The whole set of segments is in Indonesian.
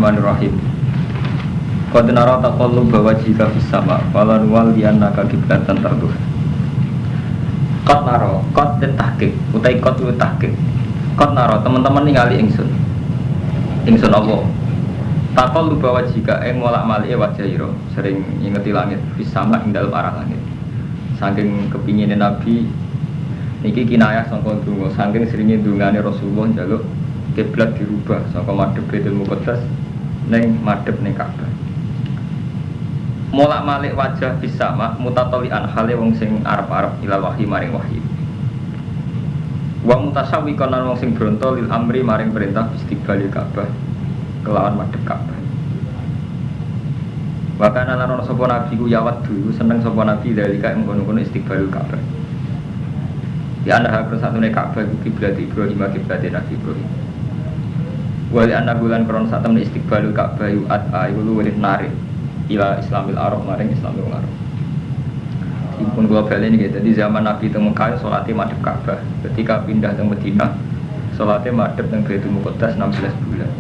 Bismillahirrahmanirrahim. Qad nara taqalluba wajhika fis sama' falan waliyannaka qiblatan tarduha. Qad nara, qad den tahqiq, utai qad lu tahqiq. Qad nara teman-teman ningali ingsun. Ingsun apa? Taqalluba wajhika ing molak-malike wajah ira, sering ngingeti langit fis sama' ing dalem arah langit. Saking kepingine Nabi niki kinayah sangka donga, saking seringe dungane Rasulullah njaluk kiblat dirubah saka madhep Baitul Muqaddas ning madhep ning Ka'bah. Molak-malik wajah bisa mak mutatolian hale wong sing arep-arep ilal wahyi maring wahyi. Wa mutasawwiqan wong sing bronto lil amri maring perintah istiqbalil Ka'bah kelawan madhep Ka'bah. Wa kana lan ana sapa nabi ku yawat dulu seneng sapa nabi dalika ing kono-kono istiqbalil Ka'bah. Ya ana hak satuné Ka'bah ku kiblat Ibrahim kiblat Nabi Ibrahim. Wali anak bulan kron saat temen istiqbalul Ka'bah yu'at ayu luwih narik ila Islamil Arab maring Islamil Arab. Impun gua bali niki dadi zaman Nabi teng Mekah salate madhep Ka'bah. Ketika pindah teng Madinah salate madhep teng Baitul Muqaddas 16 bulan.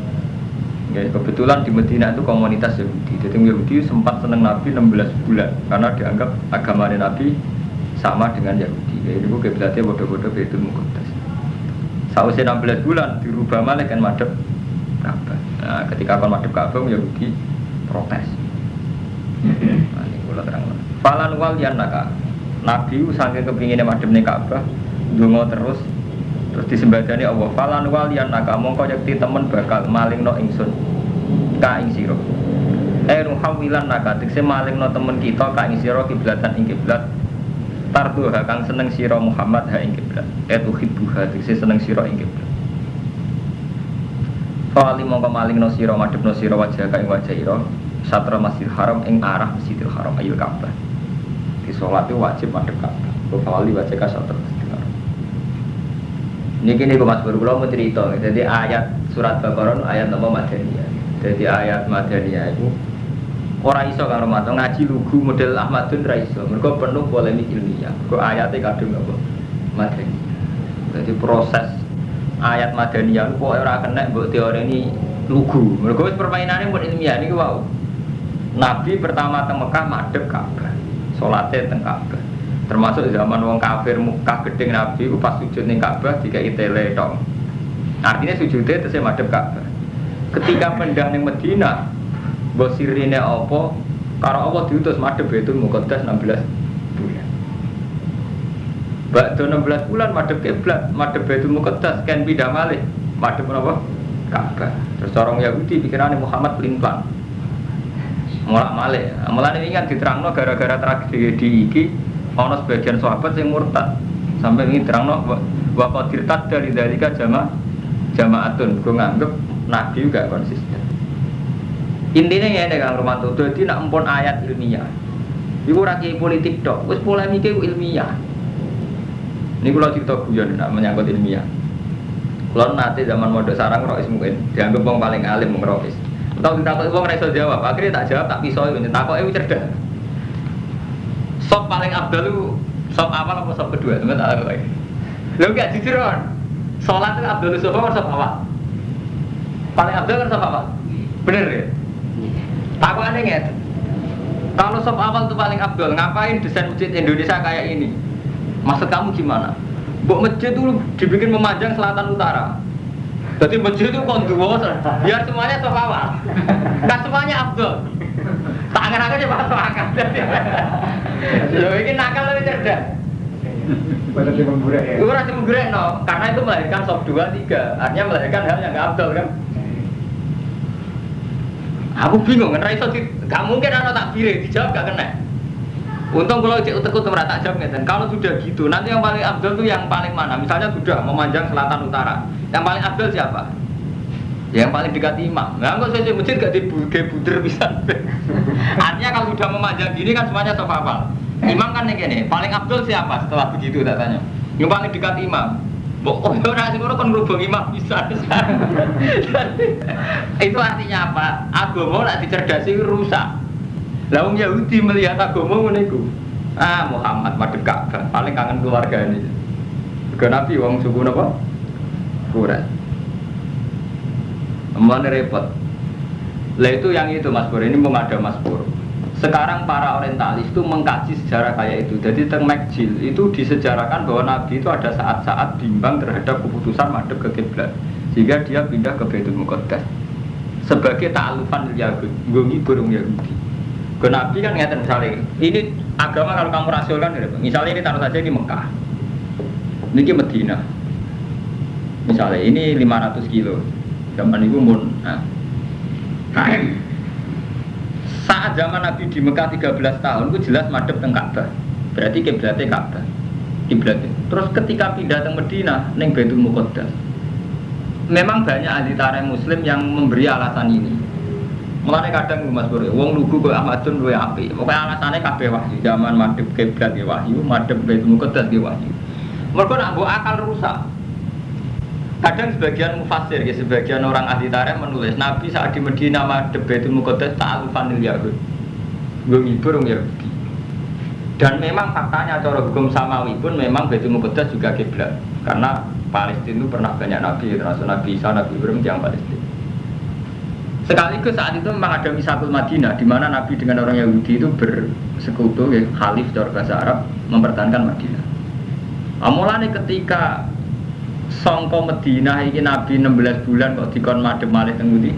Nggih kebetulan di Madinah itu komunitas Yahudi. Jadi Yahudi sempat seneng Nabi 16 bulan karena dianggap agama Nabi sama dengan Yahudi. Ya niku kiblatnya padha-padha Baitul Muqaddas. Sausé 16 bulan dirubah malih kan madhep Ka'bah. Nah, ketika kon madhep Ka'bah Yahudi protes. Nah, ini kula terang. Falan wal yanaka. Nabi saking kepingine madhep ning Ka'bah, ndonga terus disembadani Allah. Falan wal yanaka mongko yakti temen bakal malingno ingsun ka ing sira. Ruhawilan naka tekse malingno temen kita ka ing sira kiblatan ing kiblat. Tarduha kang seneng sira Muhammad ha ing kiblat. Tuhibbuha tekse seneng sira ing kiblat. Fali mongko malingno sira madhepno sira wajah ka ing wajah ira satra Masjidil Haram ing arah Masjidil Haram ayil Ka'bah. Di salat itu wajib madhep Ka'bah. Fali wajah ka satra Masjidil Haram. Niki niku Mas Bro kula mau cerita. Jadi ayat surat Baqarah ayat napa Madaniyah. Jadi ayat Madaniyah itu ora iso karo maca ngaji lugu model Ahmadun ra iso. Mergo penuh polemik ilmiah. Mergo ayate kadung napa Madaniyah. Jadi proses ayat Madaniyah kok ora kena mbok teoreni lugu. Mergo wis permainane mun ilmiah niku wau. Nabi pertama teng Mekah madhep Ka'bah. Salate teng Ka'bah. Termasuk zaman wong kafir Mekah gedeng Nabi ku pas sujud ning Ka'bah dikai tele tok. Artinya sujude tesih madhep Ka'bah. Ketika pindah ning Madinah, mbok sirine apa karo Allah diutus madhep Baitul Muqaddas 16 bulan. Bakdo 16 bulan madhep kiblat, madhep Baitul Muqaddas kan pindah malih madhep napa? Ka'bah. Terus orang Yahudi pikirane Muhammad pelin-pelan. Mulak malih. Mulane ingat diterangno gara-gara tragedi iki ana sebagian sahabat sing murtad. Sampai ini terangno wa qadirtat dari dalika jamaatun. Gue nganggep Nabi juga konsisten. Intinya ya ada Kang Romanto. Jadi nak empun ayat ilmiah. Iku ora kiai politik tok. Wis polemike ilmiah. Ini kalau cerita guyon nak menyangkut ilmiah. Kalau nanti zaman modal sarang rois mungkin dianggap wong paling alim wong rois. Tahu ditakut wong ra iso jawab. Akhirnya tak jawab tak pisau itu. Takoke cerdas. Sop paling abdal itu sop awal apa sop kedua? Teman tak tahu. Lho enggak jujur kan. Salat itu abdal sop apa sop awal? Paling abdal kan sop awal. Bener ya? Takokane ngene. Kalau sop awal itu paling abdal, ngapain desain masjid Indonesia kayak ini? Maksud kamu gimana? Mbok masjid itu dibikin memanjang selatan utara. Jadi masjid itu konduo, biar semuanya sop awal. Kan semuanya abdul. Tak angan-angan coba sop akal. Loh ini nakal lebih cerdas. Pada cuma burek ya? Itu rasa burek no, karena itu melahirkan sop 2, 3. Artinya melahirkan hal yang gak abdul kan. Aku bingung kan, Raiso gak mungkin ada takbir, dijawab gak kena. Untung kalau cek utek tak jawab ngeten. Kalau sudah gitu, nanti yang paling abdul itu yang paling mana? Misalnya sudah memanjang selatan utara, yang paling abdul siapa? Yang paling dekat imam. Nah, kok saya masjid gak dibuder bisa. Artinya kalau sudah memanjang gini kan semuanya sop awal. Imam kan yang paling abdul siapa setelah begitu tak tanya? Yang paling dekat imam. Oh, orang sing ngono kan ngrubung imam bisa. Itu artinya apa? Agama nek dicerdasi rusak. Lah wong Yahudi melihat agama ngene iku. Ah, Muhammad madhep Ka'bah, paling kangen keluargane. Ke Nabi wong suku napa? Quraisy. Mulane repot. Lah itu yang itu Mas Pur, ini mau ada Mas Pur. Sekarang para orientalis itu mengkaji sejarah kayak itu. Jadi teng Makjil itu disejarahkan bahwa Nabi itu ada saat-saat bimbang terhadap keputusan madhep ke kiblat, sehingga dia pindah ke Baitul Muqaddas sebagai ta'alufan Yahudi, nggongi burung Yahudi. Ke Nabi kan ngeten misalnya, ini agama kalau kamu rasionalkan, misalnya ini taruh saja ini Mekah, ini Madinah, misalnya ini 500 kilo, zaman itu mun, saat zaman Nabi di Mekah 13 tahun itu jelas madhep teng Ka'bah. Berarti kiblatnya Ka'bah. Kiblatnya. Terus ketika pindah teng Madinah ning Baitul Muqaddas. Memang banyak ahli tarikh muslim yang memberi alasan ini. Mulane kadang Mas Bro, wong lugu kok Ahmadun luwe apik. Pokoke alasane kabeh wahyu. Zaman madhep kiblat ya wahyu, madhep Baitul Muqaddas ya wahyu. Mergo nak mbok akal rusak. Kadang sebagian mufassir, ya, sebagian orang ahli tarikh menulis Nabi saat di Madinah madhep Baitul Muqaddas ta'alufanil Yahud, nggo ngibur wong Yahudi. Dan memang faktanya cara hukum samawi pun memang Baitul Muqaddas juga kiblat, karena Palestina itu pernah banyak nabi, termasuk Nabi Isa, Nabi Ibrahim yang Palestina. Sekaligus saat itu memang ada Misakul Madinah, di mana Nabi dengan orang Yahudi itu bersekutu, ya, khalif cara bahasa Arab mempertahankan Madinah. Mulane ketika sangka Madinah iki Nabi 16 bulan kok dikon madhep malih teng ngendi?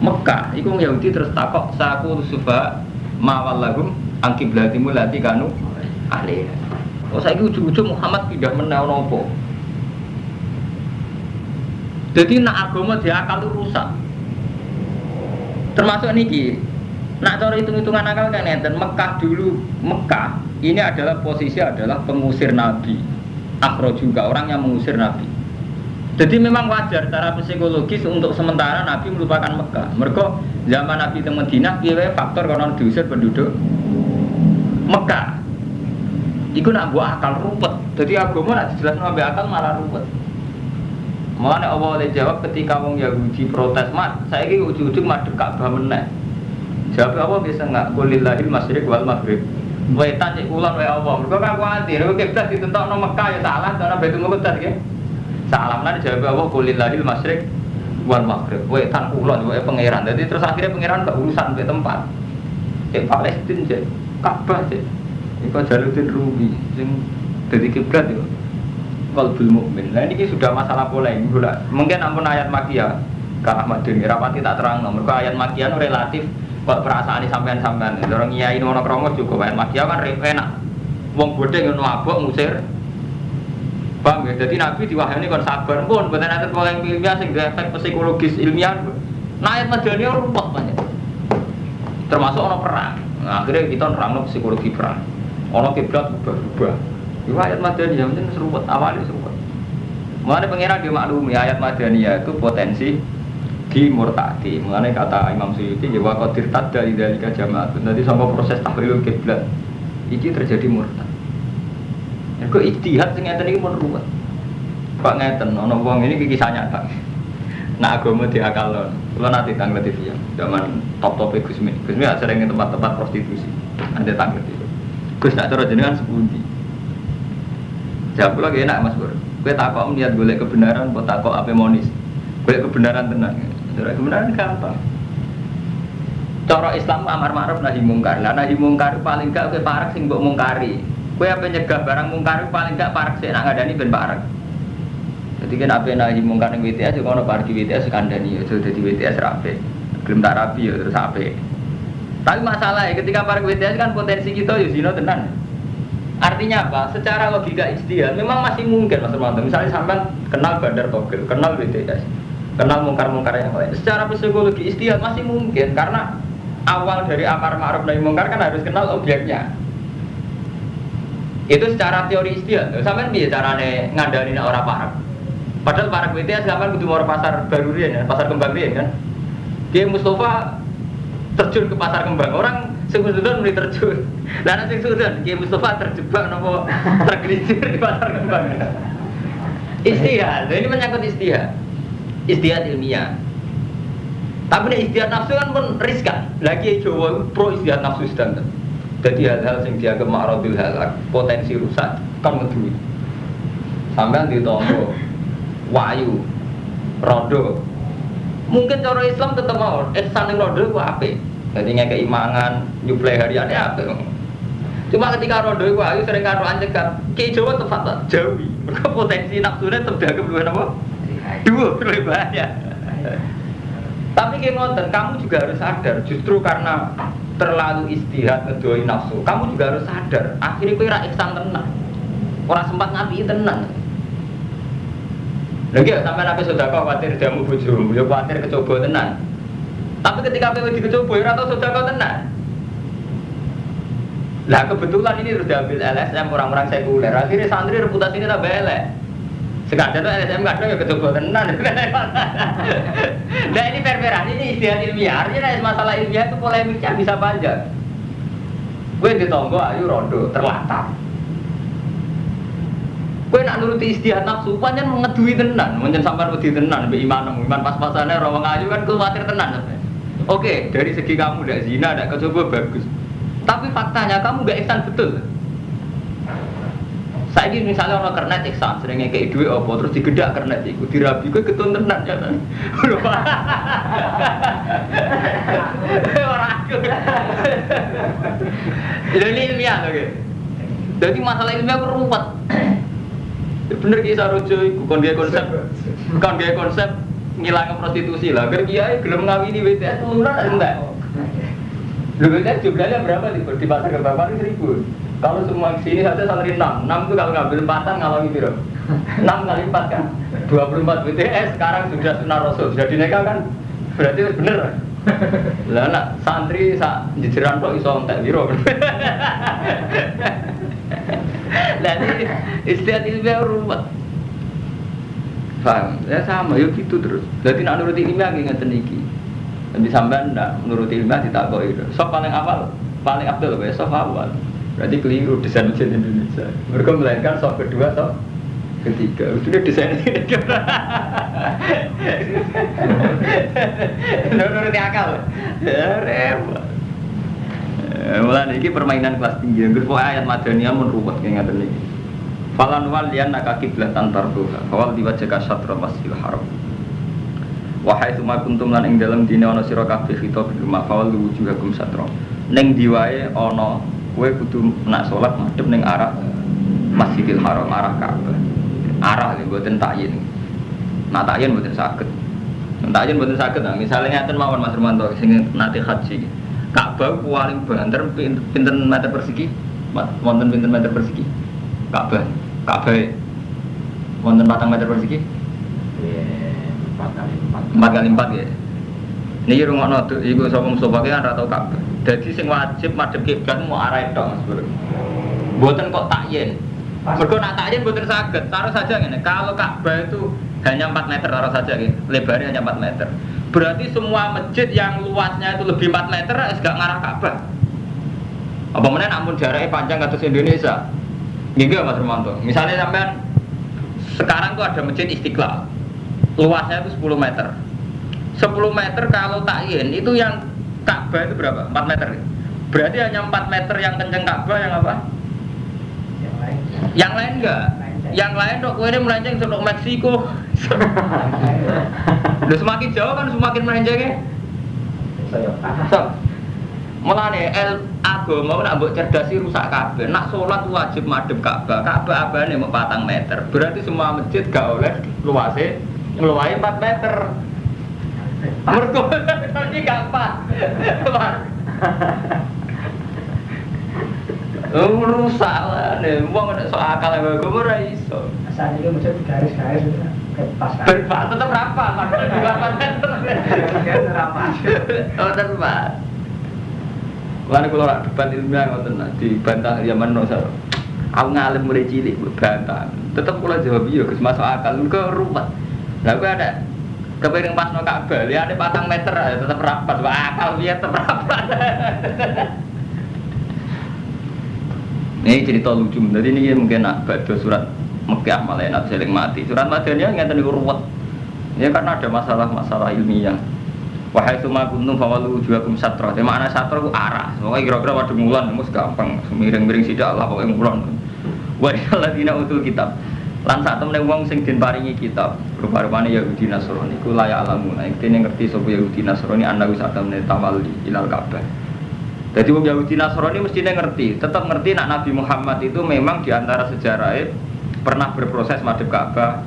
Mekah. Iku Yahudi terus takok saku sufa mawallahum an qiblatimul lati kanu alaiha. Oh saiki ujug-ujug Muhammad pindah meneh ana apa? Jadi nak agama diakal itu rusak. Termasuk niki. Nak cara hitung-hitungan akal kan enten Mekah dulu, Mekah ini adalah posisi adalah pengusir Nabi. Akhro juga orang yang mengusir Nabi. Jadi memang wajar secara psikologis untuk sementara Nabi melupakan Mekah. Mergo zaman Nabi di Madinah piye faktor karena diusir penduduk Mekah. Iku nak buat akal ruwet. Jadi agama nak dijelasno ambek akal malah ruwet. Mulane Allah oleh jawab ketika wong Yahudi protes, "Mat, saiki ujug-ujug madhep Ka'bah meneh." Jawab apa bisa enggak? Qulillahil masyriq wal maghrib. Wetan cek kulon wae Allah. Mergo kan kuwatir kiblat ditentokno Mekah ya salah, karena Baitul Muqaddas nggih. Salam lan jawab Allah qulillahil masyriq wal maghrib. Wetan kulon wae pangeran. Jadi terus akhirnya pangeran gak urusan ke tempat. Cek Palestina cek Ka'bah cek. Iku Jaluddin Rumi sing dadi kiblat yo. Qalbul mukmin. Nah ini sudah masalah polemik. Mungkin ampun ayat Makkiyah Kak Ahmad Dini rapati tak terang. Mergo ayat Makkiyah relatif kok perasaan ini sampean-sampean. Orang nyai ono kromo cukup ayat Makkiyah kan enak. Wong bodhe ngono mabuk ngusir. Paham ya? Jadi Nabi diwahyani kon sabar pun mboten enten polemik ilmiah sing efek psikologis ilmiah. Nah ayat Madaniyah ruwet banget. Termasuk ono perang. Nah, akhirnya kita nerangno psikologi perang. Ono kiblat berubah. Ayat Madaniyah mungkin serupat awalnya serupat. Mulane pangeran dia maklumi ayat Madaniyah itu potensi dimurtadi. Mulane kata Imam Suyuti ya wa qadir tadda lidzalika jama'atun. Nanti sama proses tahlilul kiblat iki terjadi murtad. Ya kok ijtihad sing ngeten iki mun ruwet. Kok ngeten ana wong ini kisah nyata. Nah agama diakalon. Kula nanti tanglet TV ya. Zaman top-top Gusmi. Gusmi sering ke tempat-tempat prostitusi. Nanti tanglet itu. Gus nak cara jenengan sepundi? Jawab lagi enak Mas Bro. Kowe takok niat golek kebenaran, kok takok ape monis. Golek kebenaran tenang. Golek kebenaran gampang. Cara Islam amar ma'ruf nahi mungkar. Lah nahi mungkar paling gak kowe parek sing mbok mungkari. Kowe ape nyegah barang mungkar paling gak parek sik nak ngandani ben parek. Jadi kan ape nahi mungkar ning WTS kok ono parek WTS kandhani aja dadi WTS rapi. Gelem tak rapi ya terus ape. Tapi masalahnya ketika parek WTS kan potensi kita ya zina tenan. Artinya apa? Secara logika ijtihad memang masih mungkin Mas Romanto. Misalnya sampean kenal Bandar Togel, kenal BTS, kenal mungkar-mungkar yang lain. Secara psikologi ijtihad masih mungkin karena awal dari amar ma'ruf nahi mungkar kan harus kenal objeknya. Itu secara teori ijtihad. Sampean piye carane ngandani nek ora parek? Padahal parek BTS sampean kudu mau pasar baru riyen ya, pasar kembang riyen kan. Dia Mustafa terjun ke pasar kembang. Orang sing sudah mulai terjun. Lah nek sing sudah Ki Mustafa terjebak napa tergelincir di pasar kembang. Ijtihad, ini menyangkut ijtihad. Ijtihad ilmiah. Tapi nek ijtihad nafsu kan pun riskan. Lagi Jawa pro ijtihad nafsu standar. Jadi hal-hal yang dianggap ma'radil halak, potensi rusak kan ngedui. Sampean ditompo wayu rodo Mungkin cara Islam tetap mau ihsan ning rondo ku apik. Dadi ngekeki mangan, nyuplai hariane apik. Cuma ketika rondo iku ayu sering karo ancekan, Ki Jawa tepat tak jauhi. Mergo potensi nafsune tetep dianggap luwih napa? Dua lebih banyak. Tapi ki ngoten, kamu juga harus sadar justru karena terlalu istihad ngedoi nafsu. Kamu juga harus sadar, akhirnya kowe ra ihsan tenan. Ora sempat ngapi tenan. Lagi sampai nabi sedekah khawatir jamu bojomu, ya khawatir kecoba tenan. Tapi ketika kowe dikecoba ora tau sedekah tenan. Lah kebetulan ini harus diambil LSM orang-orang sekuler. Akhirnya santri reputasinya tambah elek. Sekadar tuh LSM kadang ya kecoba tenan. Nah ini fair-fairan, ini istilah ilmiah. Artinya masalah ilmiah itu polemiknya bisa panjang. Gue ditonggo ayu rondo terlantar. Gue nak nuruti istihad nafsu, pancen ngedui tenan, pancen sampean wedi tenan, mbek iman pas-pasane ora wong ayu kan kuwatir tenan. Oke, dari segi kamu ndak zina, ndak kecoba bagus. Tapi faktanya kamu nggak ihsan betul. Saya ini misalnya orang kernet ihsan, seringnya kayak duit apa, terus digedak kernet itu, dirabi, gue ketun tenan ya kan. Orang aku. Jadi ilmiah oke. Jadi masalah ilmiah ruwet. Bener kisah rojo itu, bukan dia konsep ngilangin prostitusi lah. Agar kiai gelem ngawini BTS turunan enggak? Lu BTS jumlahnya berapa di pasar Kebakaran 1.000. Kalau semua sini saja santri 6 itu kalau ngambil empatan ngalami biro 6 kali 4 kan 24 BTS sekarang sudah sunah rasul sudah dinikah kan berarti bener lah nak santri sak jejeran kok iso entek biro lah ini istilah ilmiah ruwet paham? Ya sama yuk gitu terus jadi nak nuruti ilmiah ngeten iki nanti sampean ndak nuruti ilmiah ditakoki so paling awal paling abdul ya sof awal berarti keliru desain masjid Indonesia. Mereka melainkan soft kedua, soft ketiga. Sudah desain ini. Nuruti akal. Ya repot. Mulai ini permainan kelas tinggi. Gerpo ayat Madaniyah menruwet kayak ngaten iki. Falan walian nak kiblatan tarduha. Awal diwajaka syatra Masjidil Haram. Wahai suma kuntum lan ing dalem dine ana sira kabeh khitab bil mafawal wujuhakum syatra. Ning diwae ana kowe kudu nak salat madhep ning arah Masjidil Haram, arah Ka'bah. Arah lho mboten takyin. Nak takyin mboten saged. Takyin mboten saged. Nah, misale ngaten mawon Mas Romanto sing nate haji. Ka'bah paling banter pinten meter persegi? Wonten pinten meter persegi? Ka'bah. Ka'bah wonten 4 meter persegi? 4 kali 4 ya. Niki rungokno iku sapa Mustofa ki ora tau Ka'bah. Dadi sing wajib madhep kiblat mau arah tok Mas Bro. Mboten kok takyin. Mergo nak takyin mboten saged. Taruh saja ngene, kalau Ka'bah itu hanya 4 meter taruh saja nggih. Lebarnya hanya 4 meter. Berarti semua masjid yang luasnya itu lebih 4 meter wis gak ngarah Ka'bah. Apa meneh namun jaraknya panjang kados Indonesia. Nggih Mas Romanto. Misalnya sampean sekarang tuh ada masjid Istiqlal. Luasnya itu 10 meter. 10 meter kalau takyin itu yang Ka'bah itu berapa? 4 meter. Berarti hanya 4 meter yang kenceng Ka'bah yang apa? Yang lain enggak? Yang lain dok kowe ini melenceng sampai Meksiko. Udah semakin jauh kan semakin melencengnya. So, mulane agama nak mbok cerdasi rusak kabeh. Nak salat wajib madhep Ka'bah. Ka'bah abane mau 4 meter. Berarti semua masjid gak oleh luase ngluwahi 4 meter. Mergo iki gak pas. Rusak lah, wong nek sok akal wae kok ora iso. Asal iki mesti garis-garis pas. Berpas tetep rapat, makane 4 meter. Rapat. Oh, tepat. Lan kula ora debat ilmiah ngoten dibantah zaman nosar. Aku ngalim mulai cilik bantah. Tetep kula jawab iya Gus masuk akal kok ruwet. Lah kok ada kepiring pas no Ka'bah, lihat ada 4 meter tetap rapat, akal dia tetap rapat. Ini cerita lucu, jadi ini mungkin nak baca surat Mekkah malah enak seling mati. Surat Madaniyah nggak tahu ruwet. Ya karena ada masalah ilmiah. Wahai suma kuntum fawalu wujuhakum syatra. Di mana syatra itu arah. Pokoknya kira-kira pada mulan, mus gampang. Miring-miring sidak lah pokoknya mulan. Wa illadzina utul kitab. Lan sak temene wong sing den paringi kitab, rupa-rupane Yahudi Nasrani iku layak alamu. Nek dene ngerti sapa Yahudi Nasrani ana wis sak temene tawalli ilal Ka'bah. Jadi wong Yahudi Nasrani mestine ngerti, tetap ngerti nak Nabi Muhammad itu memang diantara sejarahnya pernah berproses madhep Ka'bah,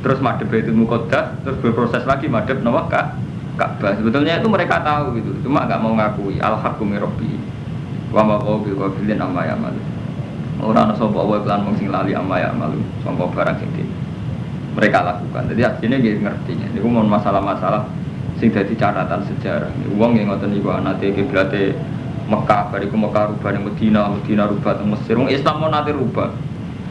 terus madhep Baitul Muqaddas, terus berproses lagi madhep Ka'bah. Sebetulnya itu mereka tahu gitu, cuma nggak mau ngakui al-haqqu min rabbi wa ma huwa bil ghafilin amma ya'mal. Ora ana sapa wae lan mung sing lali amma ya'mal, sangka barang sing mereka lakukan. Jadi akhirnya dia ngerti. Niku mon masalah-masalah sing dadi catatan sejarah. Wong yang ngoten niku anate kiblate Mekah, bariku Mekah rubah ning Madinah, Madinah rubah teng Mesir. Wong Islam mau nate rubah.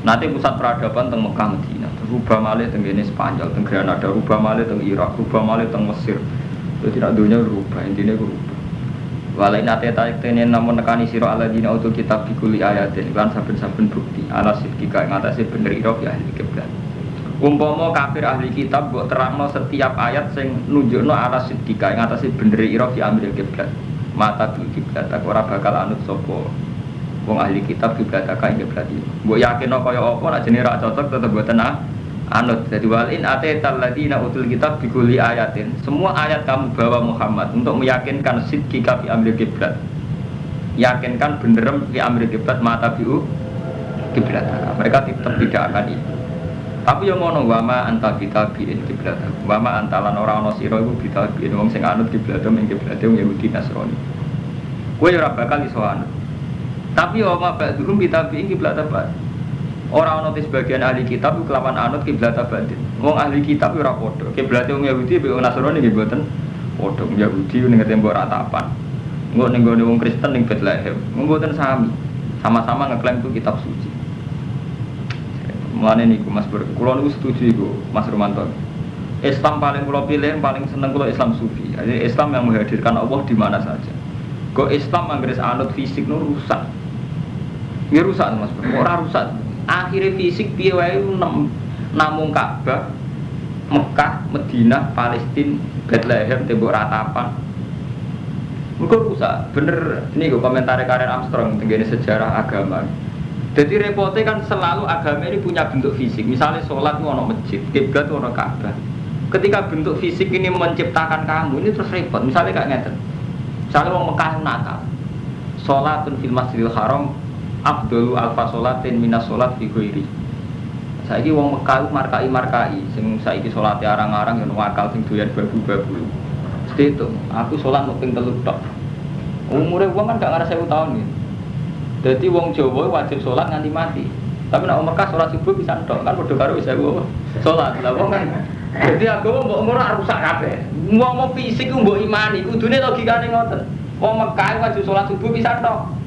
Nate pusat peradaban teng Mekah Madinah, rubah malih teng kene Spanyol, teng Granada, rubah malih teng Irak, rubah malih teng Mesir. Jadi tidak dunia rubah, intinya rubah. Walai nate tarik tenen namun nekani siro aladina utul kitab bikuli ayatin lan saben-saben bukti ala sidqika ing atase bener ira ya ahli kiblat. Umpama kafir ahli kitab mbok terangno setiap ayat sing nunjukno ala sidqika ing atase bener ira fi amril kiblat. Mata bil kiblat ora bakal anut sapa wong ahli kitab kiblat ka ing kiblat iki. Mbok yakinno kaya apa nek jenenge ra cocok tetep mboten anut. Jadi walin atetal ladina utul kitab bikuli ayatin. Semua ayat kamu bawa Muhammad untuk meyakinkan sidqika fi amri kiblat. Yakinkan benerem fi amri kiblat mata biu kiblat. Mereka tetap tidak akan itu. Tapi yang ngono wama anta bitabiin kiblat. Wama antalan ora ana sira iku bitabiin wong sing anut kiblat ing kiblat wong Yahudi Nasrani. Kowe ora bakal iso anut. Tapi wama ba'dhum bitabiin kiblat apa? Orang ono sebagian ahli kitab itu kelawan anut kiblat batin. Wong ahli kitab ora padha. Kiblate wong Yahudi mbek Nasrani nggih mboten padha. Yahudi ning tembok ratapan. Engko ning gone wong Kristen ning Bethlehem. Mboten sami. Sama-sama ngeklaim itu kitab suci. Mulane niku Mas Bur, kula niku setuju iku Mas Romanto. Islam paling kula pilih, paling seneng kula Islam sufi. Jadi Islam yang menghadirkan Allah di mana saja. Kok Islam anggere anut fisik nu rusak. Nggih rusak Mas Bur. Ora rusak. Akhirnya fisik piye wae namung Ka'bah, Mekah, Madinah, Palestina, Bethlehem, tembok ratapan. Mergo rusak. Bener niku komentar Karen Armstrong tentang sejarah agama. Jadi repotnya kan selalu agama ini punya bentuk fisik. Misalnya sholat itu ada masjid, kiblat itu ada Ka'bah. Ketika bentuk fisik ini menciptakan kamu, ini terus repot. Misalnya kayak ngeten. Misalnya orang Mekah Natal, sholatun fil masjidil haram afdalu alfa sholatin minas sholat fi ghairi. Saiki wong Mekah markai sing saiki salate arang-arang yen wakal sing doyan babu-babu. Mesti itu, aku salat mung ping 3 tok. Umure wong kan gak ngarep 1000 tahun iki. Dadi wong Jawa wajib salat nganti mati. Tapi nek wong Mekah salat subuh bisa tok, kan padha karo 1000 salat. Lah wong kan jadi agama mbok ora rusak kabeh. Wong fisik ku mbok imani, kudune logikane ngoten. Wong Mekah wajib salat subuh bisa tok.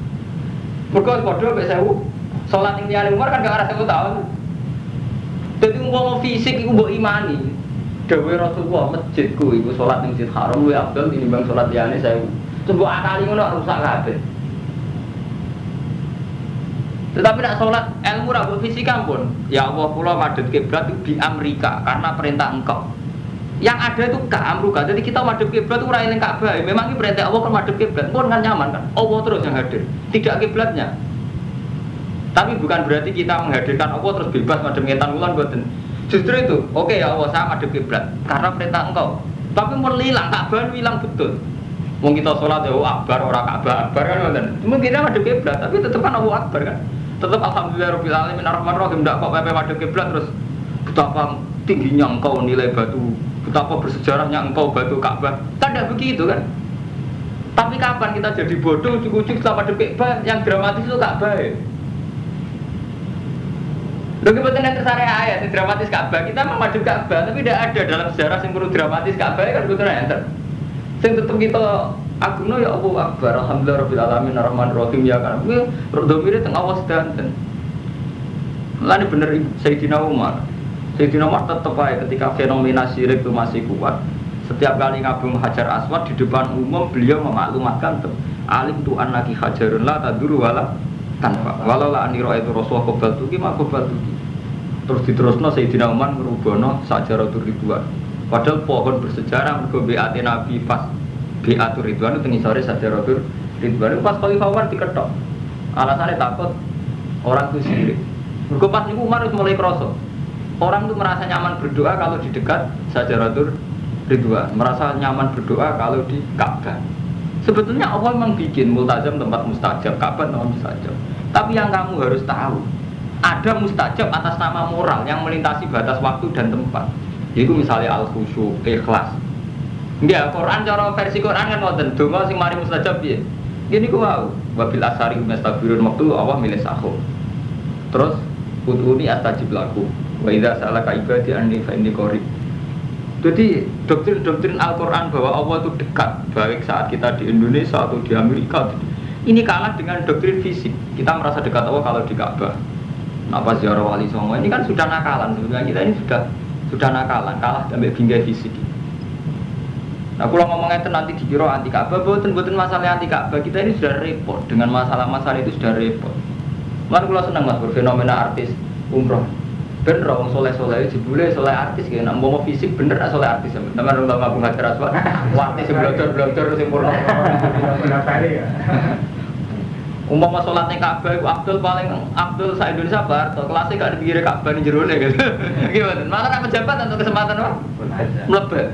Mereka bodoh sampai 1000 sholat yang tiada umur kan gak ada 1000 tahun. Jadi umpama fisik itu mbok imani. Dewe Rasulullah masjidku itu sholat yang masjid haram luwih afdal tinimbang sholat liyane 1000. Coba akali ngono rusak kabeh. Tetapi nak sholat ilmu ra mbok fisik ampun. Ya Allah kula madhep kiblat di Amerika karena perintah engkau. Yang ada itu Ka'amruka. Jadi kita madhep kiblat itu ora eling Ka'bah. Memang ini perintah Allah kan madhep kiblat. Pun kan nyaman kan. Allah terus yang hadir. Tidak kiblatnya. Tapi bukan berarti kita menghadirkan Allah terus bebas madhep ngetan wulan mboten. Justru itu, oke ya Allah saya madhep kiblat karena perintah engkau. Tapi mun hilang Ka'bah hilang betul. Wong kita sholat ya akbar ora Ka'bah akbar kan ngoten. Mungkin kita madhep kiblat tapi tetep kan Allah akbar kan. Tetep alhamdulillahirabbil alamin arrahmanir rahim ndak kok pepe madhep kiblat terus betapa tingginya engkau nilai batu, betapa bersejarahnya engkau batu Ka'bah. Kan tidak begitu kan? Tapi kapan kita jadi bodoh ujuk-ujuk sama Ka'bah yang dramatis itu Ka'bah ya? Loh kebetulan yang tersari ayat yang dramatis Ka'bah, kita memaduk Ka'bah tapi tidak ada dalam sejarah yang perlu dramatis Ka'bah kan kebetulan enter. Yang tetap kita agungno ya Allah akbar, alhamdulillahirabbil alamin arrahmanir rahim ya kan. Kuwi domire teng awas danten. Lan bener Sayyidina Umar. Sayyidina Umar tetap aja ketika fenomena syirik itu masih kuat. Setiap kali ngabung Hajar Aswad di depan umum beliau memaklumatkan alim tu annaki hajarun la taduru wala tanpa. Walau la aniro itu Rasulullah qobal tuki mak qobal tuki. Terus diterusno Sayyidina Umar ngerubono sajaratul ridwan. Padahal pohon bersejarah mergo beate Nabi pas beatur ridwan itu ngisore sajaratul ridwan. Pas Khalifah Umar diketok. Alasannya takut orang itu syirik. Mergo pas niku Umar wis mulai krasa. Orang tuh merasa nyaman berdoa kalau di dekat Syajaratul Ridwan, merasa nyaman berdoa kalau di Ka'bah. Sebetulnya Allah memang bikin multazam tempat mustajab, Ka'bah tempat mustajab. Tapi yang kamu harus tahu, ada mustajab atas nama moral yang melintasi batas waktu dan tempat. Yaitu misalnya al-khusyuk, ikhlas. Enggak, Quran cara versi Quran kan ngoten, donga sing mari mustajab piye? Gini ku mau, wabil asari mustagfirun waktu Allah milih sahur. Terus udhuni astajib lakum. Wa idza salaka ibadi anni fa inni qarib. Jadi doktrin-doktrin Al-Quran bahwa Allah itu dekat, baik saat kita di Indonesia atau di Amerika, ini kalah dengan doktrin fisik. Kita merasa dekat Allah kalau di Ka'bah. Apa ziarah wali songo ini kan sudah nakalan. Sebenarnya kita ini sudah nakalan, kalah sampai bingkai fisik. Nah, kalau ngomongnya itu nanti dikira anti Ka'bah, bukan masalah anti Ka'bah. Kita ini sudah repot dengan masalah-masalah itu sudah repot. Kan kalau senang mas berfenomena artis umroh. Bener orang soleh-soleh jebule soleh artis kayak nak mau fisik bener nak soleh artis teman-teman orang ngabung hajar aswad artis yang belajar sempurna umpama sholatnya Ka'bah itu Abdul sa Indonesia bar atau kelasnya gak dipikir Ka'bah ini jerone gitu gimana malah nak pejabat atau kesempatan apa melebat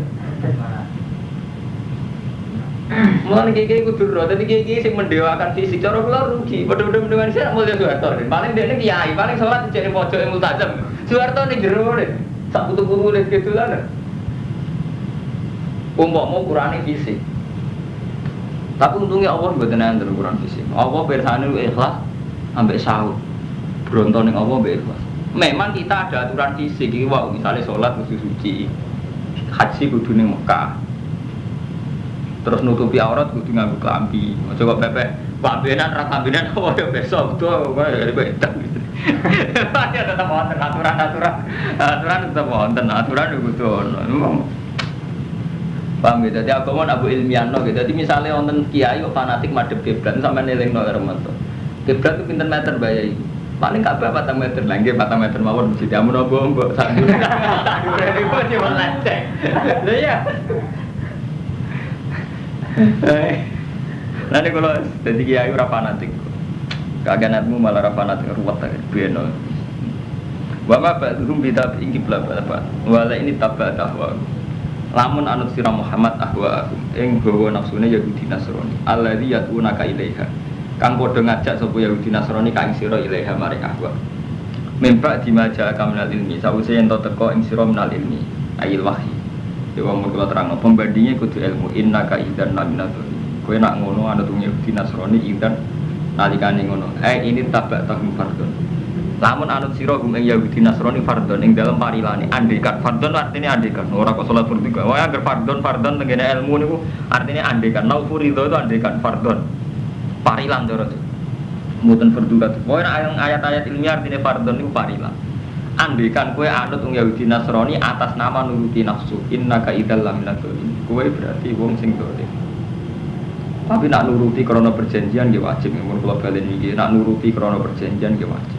mulai kayak kudu roh, tapi kayak sing mendewakan fisik, cara kula rugi. Padha-padha mendewakan sih mulya Soeharto. Paling dia kiai, paling sholat jadi pojok yang multazam. Soeharto ning jero ne. Sak putu-putu les gitu lan. Umpama kurane fisik. Tapi untungnya Allah mboten enten ukuran fisik. Allah pirsane ikhlas ambek sahur. Bronto ning Allah ambek ikhlas. Memang kita ada aturan fisik iki wae, misale sholat kudu suci. Haji kudu ning Mekah. Terus nutupi aurat kudu nganggo klambi. Aja kok pepek pambenan ra pambenan oh ya besok tuh dari bedak gitu. Ya tetap wonten aturan tetap wonten aturan kudu ono. Paham ya? Jadi agama Abu Ilmiano gitu. Jadi misalnya wonten kiai kok fanatik madhep kiblat sampeyan elingno karo mantu. Kiblat itu pinten meter bayai. Paling Ka'bah 4 meter, lagi 4 meter mawon mesti diamun mbok sak. Tak durene kok cuma lecek. Lha ya. Nanti kalau jadi kiai ora fanatik, kaganatmu malah ora fanatik ruwet tak beno. Wa ma ba'dhum bitab ingki blaba-blaba. Wala ini tabba tahwa. Lamun anut sira Muhammad ahwa ing gawa nafsune Yahudi Nasrani. Alladzi yatuna ka ilaiha. Kang padha ngajak sapa Yahudi Nasrani ka ing sira ilaiha maring ahwa. Mimpa dimaja kaminal ilmi, sawise ento teko ing sira minal ilmi, ayil wahyi. Dewa mula terang pembandingnya kudu ilmu innaka idzan laminatul. Kowe nak ngono anut Yahudi Nasrani idzan nalikane ngono. Ini tabak tahum fardhon. Lamun anut sira gum ing Yahudi Nasrani fardhon ing dalem parilane andekan. Fardhon artinya andekan. Ora kok salat bertiga. Wae agar fardhon tengene ilmu niku artinya andekan. Nau furido itu andekan fardhon. Parilan cara itu. Mboten fardulat. Wae ayat-ayat ilmiah artinya fardhon niku parilan. Andekan kue anut Yahudi Nasrani atas nama nuruti nafsu innaka idzal laminatul. Kue berarti wong sing dolim. Tapi nak nuruti krana perjanjian nggih wajib mun kula balen iki nak nuruti krana perjanjian nggih wajib.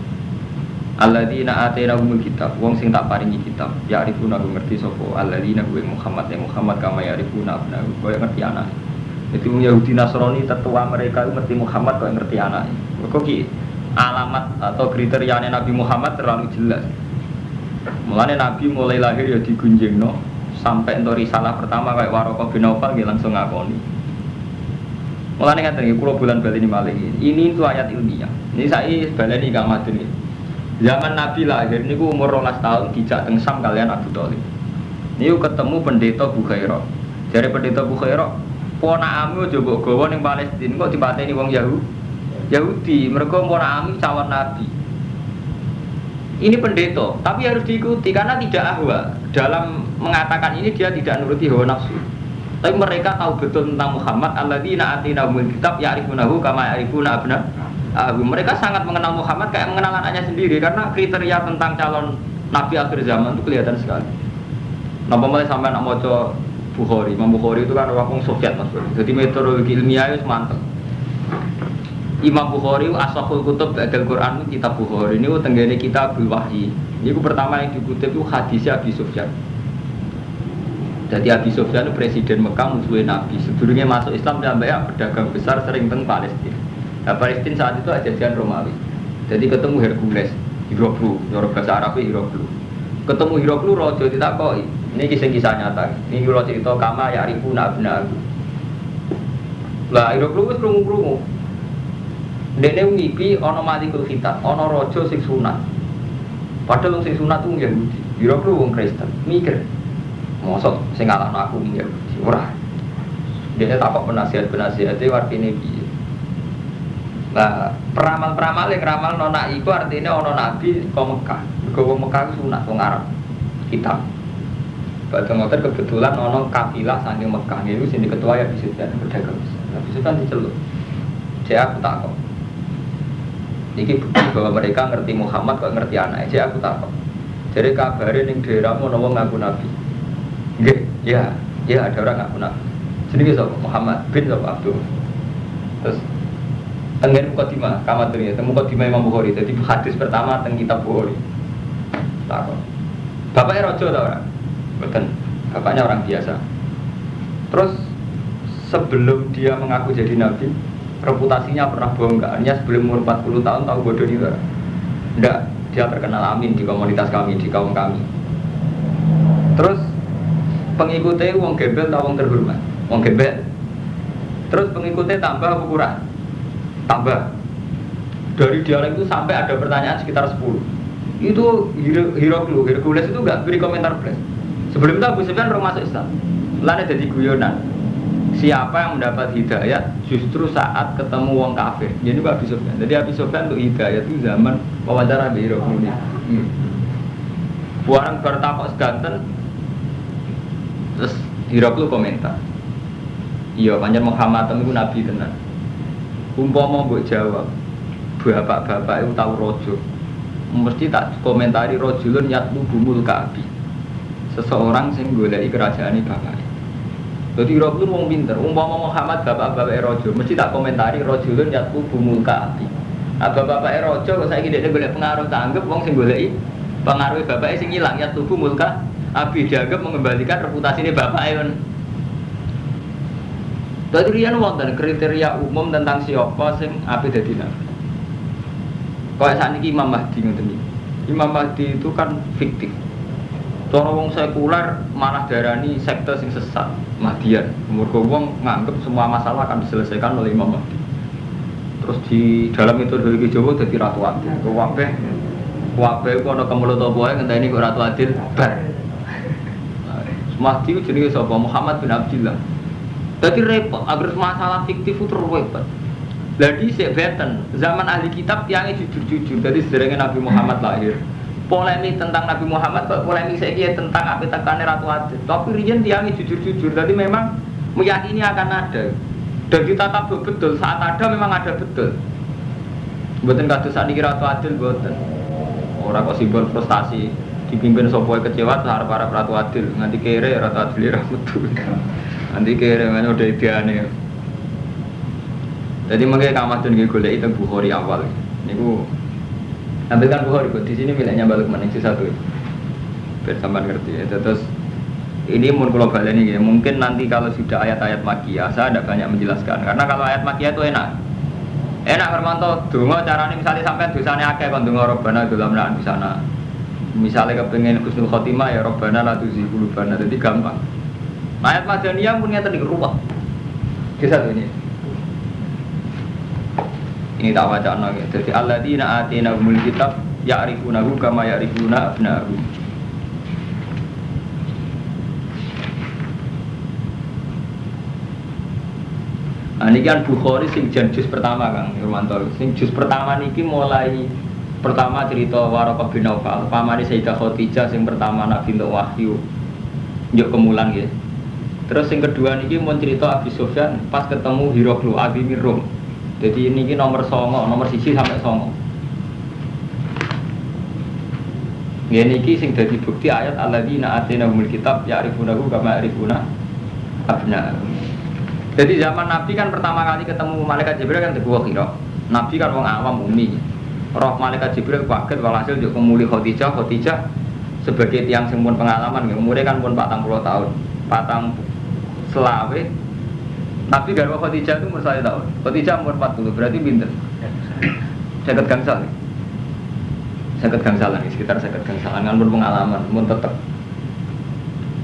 Alladzina atainahumul kitab wong sing tak paringi kitab ya arifuna ngerti sapa alladzina kuwi Muhammad kama ya arifuna abnahu koyo ngerti anak. Itu Yahudi Nasrani tetua mereka ngerti Muhammad kok ngerti anake. Kok ki alamat atau kriterianya Nabi Muhammad terlalu jelas. Mulane Nabi mulai lahir ya digunjingno sampai entuk risalah pertama kayak Waraqah bin Naufal nggih langsung ngakoni. Mulane ngaten iki kula bulan baleni malih. Ini itu ayat ilmiah. Ini saya baleni Kang Madun iki. Zaman Nabi lahir niku umur 12 tahun dijak teng Sam kalian Abu Thalib. Niku ketemu pendeta Bukhairah. Jare pendeta Bukhairah, "Ponakmu aja mbok gawa ning Palestina kok dipateni wong Yahudi, mereka ponakmu calon nabi." Ini pendeta, tapi harus diikuti karena tidak ahwa. Dalam mengatakan ini dia tidak nuruti hawa nafsu. Tapi mereka tahu betul tentang Muhammad. Alladzina atinahumul kitab ya'rifunahu kama ya'rifuna abna'ahum. Mereka sangat mengenal Muhammad kayak mengenal anaknya sendiri karena kriteria tentang calon nabi akhir zaman itu kelihatan sekali. Napa mulai sampai nak maca Bukhari, Imam Bukhari itu kan orang Soviet Mas. Jadi metodologi ilmiah itu mantap. Imam Bukhari asahul kutub ba'dal Quran kitab Bukhari ini tenggene kitabul wahyi. Ini pertama yang dikutip itu hadisnya Abi Sufyan. Jadi Abi Sufyan itu presiden Mekah musuhnya Nabi. Sebelumnya masuk Islam sampai pedagang besar sering teng Palestina. Nah, Palestina saat itu ajajan Romawi. Jadi ketemu Hercules, Hiroklu, cara bahasa Arabnya Hiroklu. ketemu Hiroklu raja ditakoki. Niki sing kisah nyata. Niki kula cerita kama ya ribuna abna. Lah Hiroklu wis krungu-krungu. Dene ngipi ana malikul khitab, ana raja sing sunat. Padahal sing sunat ku Yahudi. Hiroklu wong Kristen. Mikir. Mosok sing ngalahno aku Yahudi. Ora. Dene takok penasihat-penasihate artine piye. Nah, peramal-peramal yang ramal nona iku artinya ono nabi ke Mekah. Ke Mekah itu sunat wong Arab. Kitab. Pada ngoten kebetulan ono kafilah saking Mekah niku sing ketua ya Bisufyan pedagang. Nah, Bisufyan diceluk. Saya aku takok. Iki bukti bahwa mereka ngerti Muhammad kok ngerti anake. Saya aku takok. Jadi kabare ning daerahmu ono wong ngaku nabi. Nggih, ya ada orang ngaku nabi. Jenenge sapa? Muhammad bin Abdul. Terus tenggen mukadimah, kamatnya, mukadimah Imam Bukhari. Jadi hadis pertama teng kitab Bukhari. Takut. Bapaknya rojo tau orang? Betul. Bapaknya orang biasa. Terus sebelum dia mengaku jadi nabi, reputasinya pernah bongkar. Hanya sebelum umur 40 tahun tahu bodoh juga. Enggak, dia terkenal amin di komunitas kami, di kaum kami. Terus pengikutnya wong gembel atau wong terhormat, wong gembel. Terus pengikutnya tambah apa kurang? Tambah. Dari dialog itu sampai ada pertanyaan sekitar 10. Itu Hercules itu enggak beri komentar plus. Sebelum itu Abu Sufyan belum masuk Islam. Lalu jadi guyonan. Siapa yang mendapat hidayat justru saat ketemu wong kafir. Jadi Abu Sufyan. Jadi Abu Sufyan untuk hidayat itu zaman wawancara di Hercules. Buang bertakok seganten. Terus Hercules komentar. Iya, panjang Muhammad itu nabi tenan. Umpama mbok jawab, bapak-bapak itu tahu rojo. Mesti tak komentari rojulun yatlu bumul ka'bi. Seseorang sing goleki kerajaan bapak. Jadi rojulun wong pinter. Umpama Muhammad bapak-bapak rojo, mesti tak komentari rojulun yatlu bumul ka'bi. Bapak-bapak rojo kok saiki dhekne golek pengaruh tanggep wong sing goleki pengaruh bapake sing ilang yatlu bumul ka'bi dianggap mengembalikan reputasine bapake. Jadi riyen wonten kriteria umum tentang siapa sing ape dadi nabi. Kaya sakniki Imam Mahdi ngoten iki. Imam Mahdi itu kan fiktif. Cara wong sekuler malah darani sekte sing sesat, Mahdian. Mergo wong nganggep semua masalah akan diselesaikan oleh Imam Mahdi. Terus di dalam metodologi Jawa dadi ratu adil. Kabeh ku ana kemelut apa wae ngenteni kok ratu adil bar. Mahdi ku jenenge sapa? Muhammad bin Abdullah. Jadi repot, agar masalah fiktif itu repot. Jadi sebeten zaman ahli kitab tiangnya jujur-jujur. Jadi sederhana Nabi Muhammad lahir. Polemik tentang Nabi Muhammad, polemik saya tentang apa tekannya Ratu Adil. Tapi riyen tiangnya jujur-jujur. Jadi memang meyakini akan ada. Dan kita tahu betul saat ada memang ada betul. Buatan kados sakniki Ratu Adil buatan. Orang kok simbol frustasi dipimpin sopoi kecewa harap para Ratu Adil. Nanti kere Ratu Adil betul. Nanti kira-kira udah ideane. Jadi makanya kamadun nggih golek itu Bukhari awal. Niku ambilkan Bukhari di sini miliknya balik maning satu. Biar sampean ngerti. Terus ini mun kula baleni ya, mungkin nanti kalau sudah ayat-ayat Makkiyah saya ada banyak menjelaskan. Karena kalau ayat Makkiyah itu enak. Enak Hermanto donga carane misalnya sampean dosane akeh kon donga Rabbana dzulamna di sana. Misalnya kepengen husnul khotimah ya Rabbana la tuzigh qulubana. Jadi gampang. Ayat Madaniyah pun ngeten iki ruwet. Kisah ini. Ini tak wacana ya. Jadi alladzina atinahumul kitab ya'rifunahu kama ya'rifuna abna'ahum. Ini kan Bukhari sing juz pertama Kang Irmanto. Sing juz pertama niki mulai pertama cerita Waraqah bin Naufal, pamane Sayyidah Khadijah sing pertama Nabi untuk wahyu. Njuk kemulan nggih. Terus yang kedua niki mau cerita Abi Sufyan pas ketemu Hiroklu Abi Mirum. Jadi ini nomor 9, nomor 1 sampai 9. Ya niki sing dadi bukti ayat alladzina atinahumul kitab ya'rifunahu kama ya'rifuna abna'ahum. Jadi zaman Nabi kan pertama kali ketemu malaikat Jibril kan teguh kira. Nabi kan wong awam umi. Roh malaikat Jibril kaget walhasil njuk kemuli Khadijah sebagai tiang sing pun pengalaman umure kan pun 40 tahun. Selawe Nabi garwa Khadijah itu umur 1 tahun. Khadijah umur 40, berarti pinter. Jagat gangsal. Seket gangsalan, sekitar seket gangsalan kan pun pengalaman, pun tetep.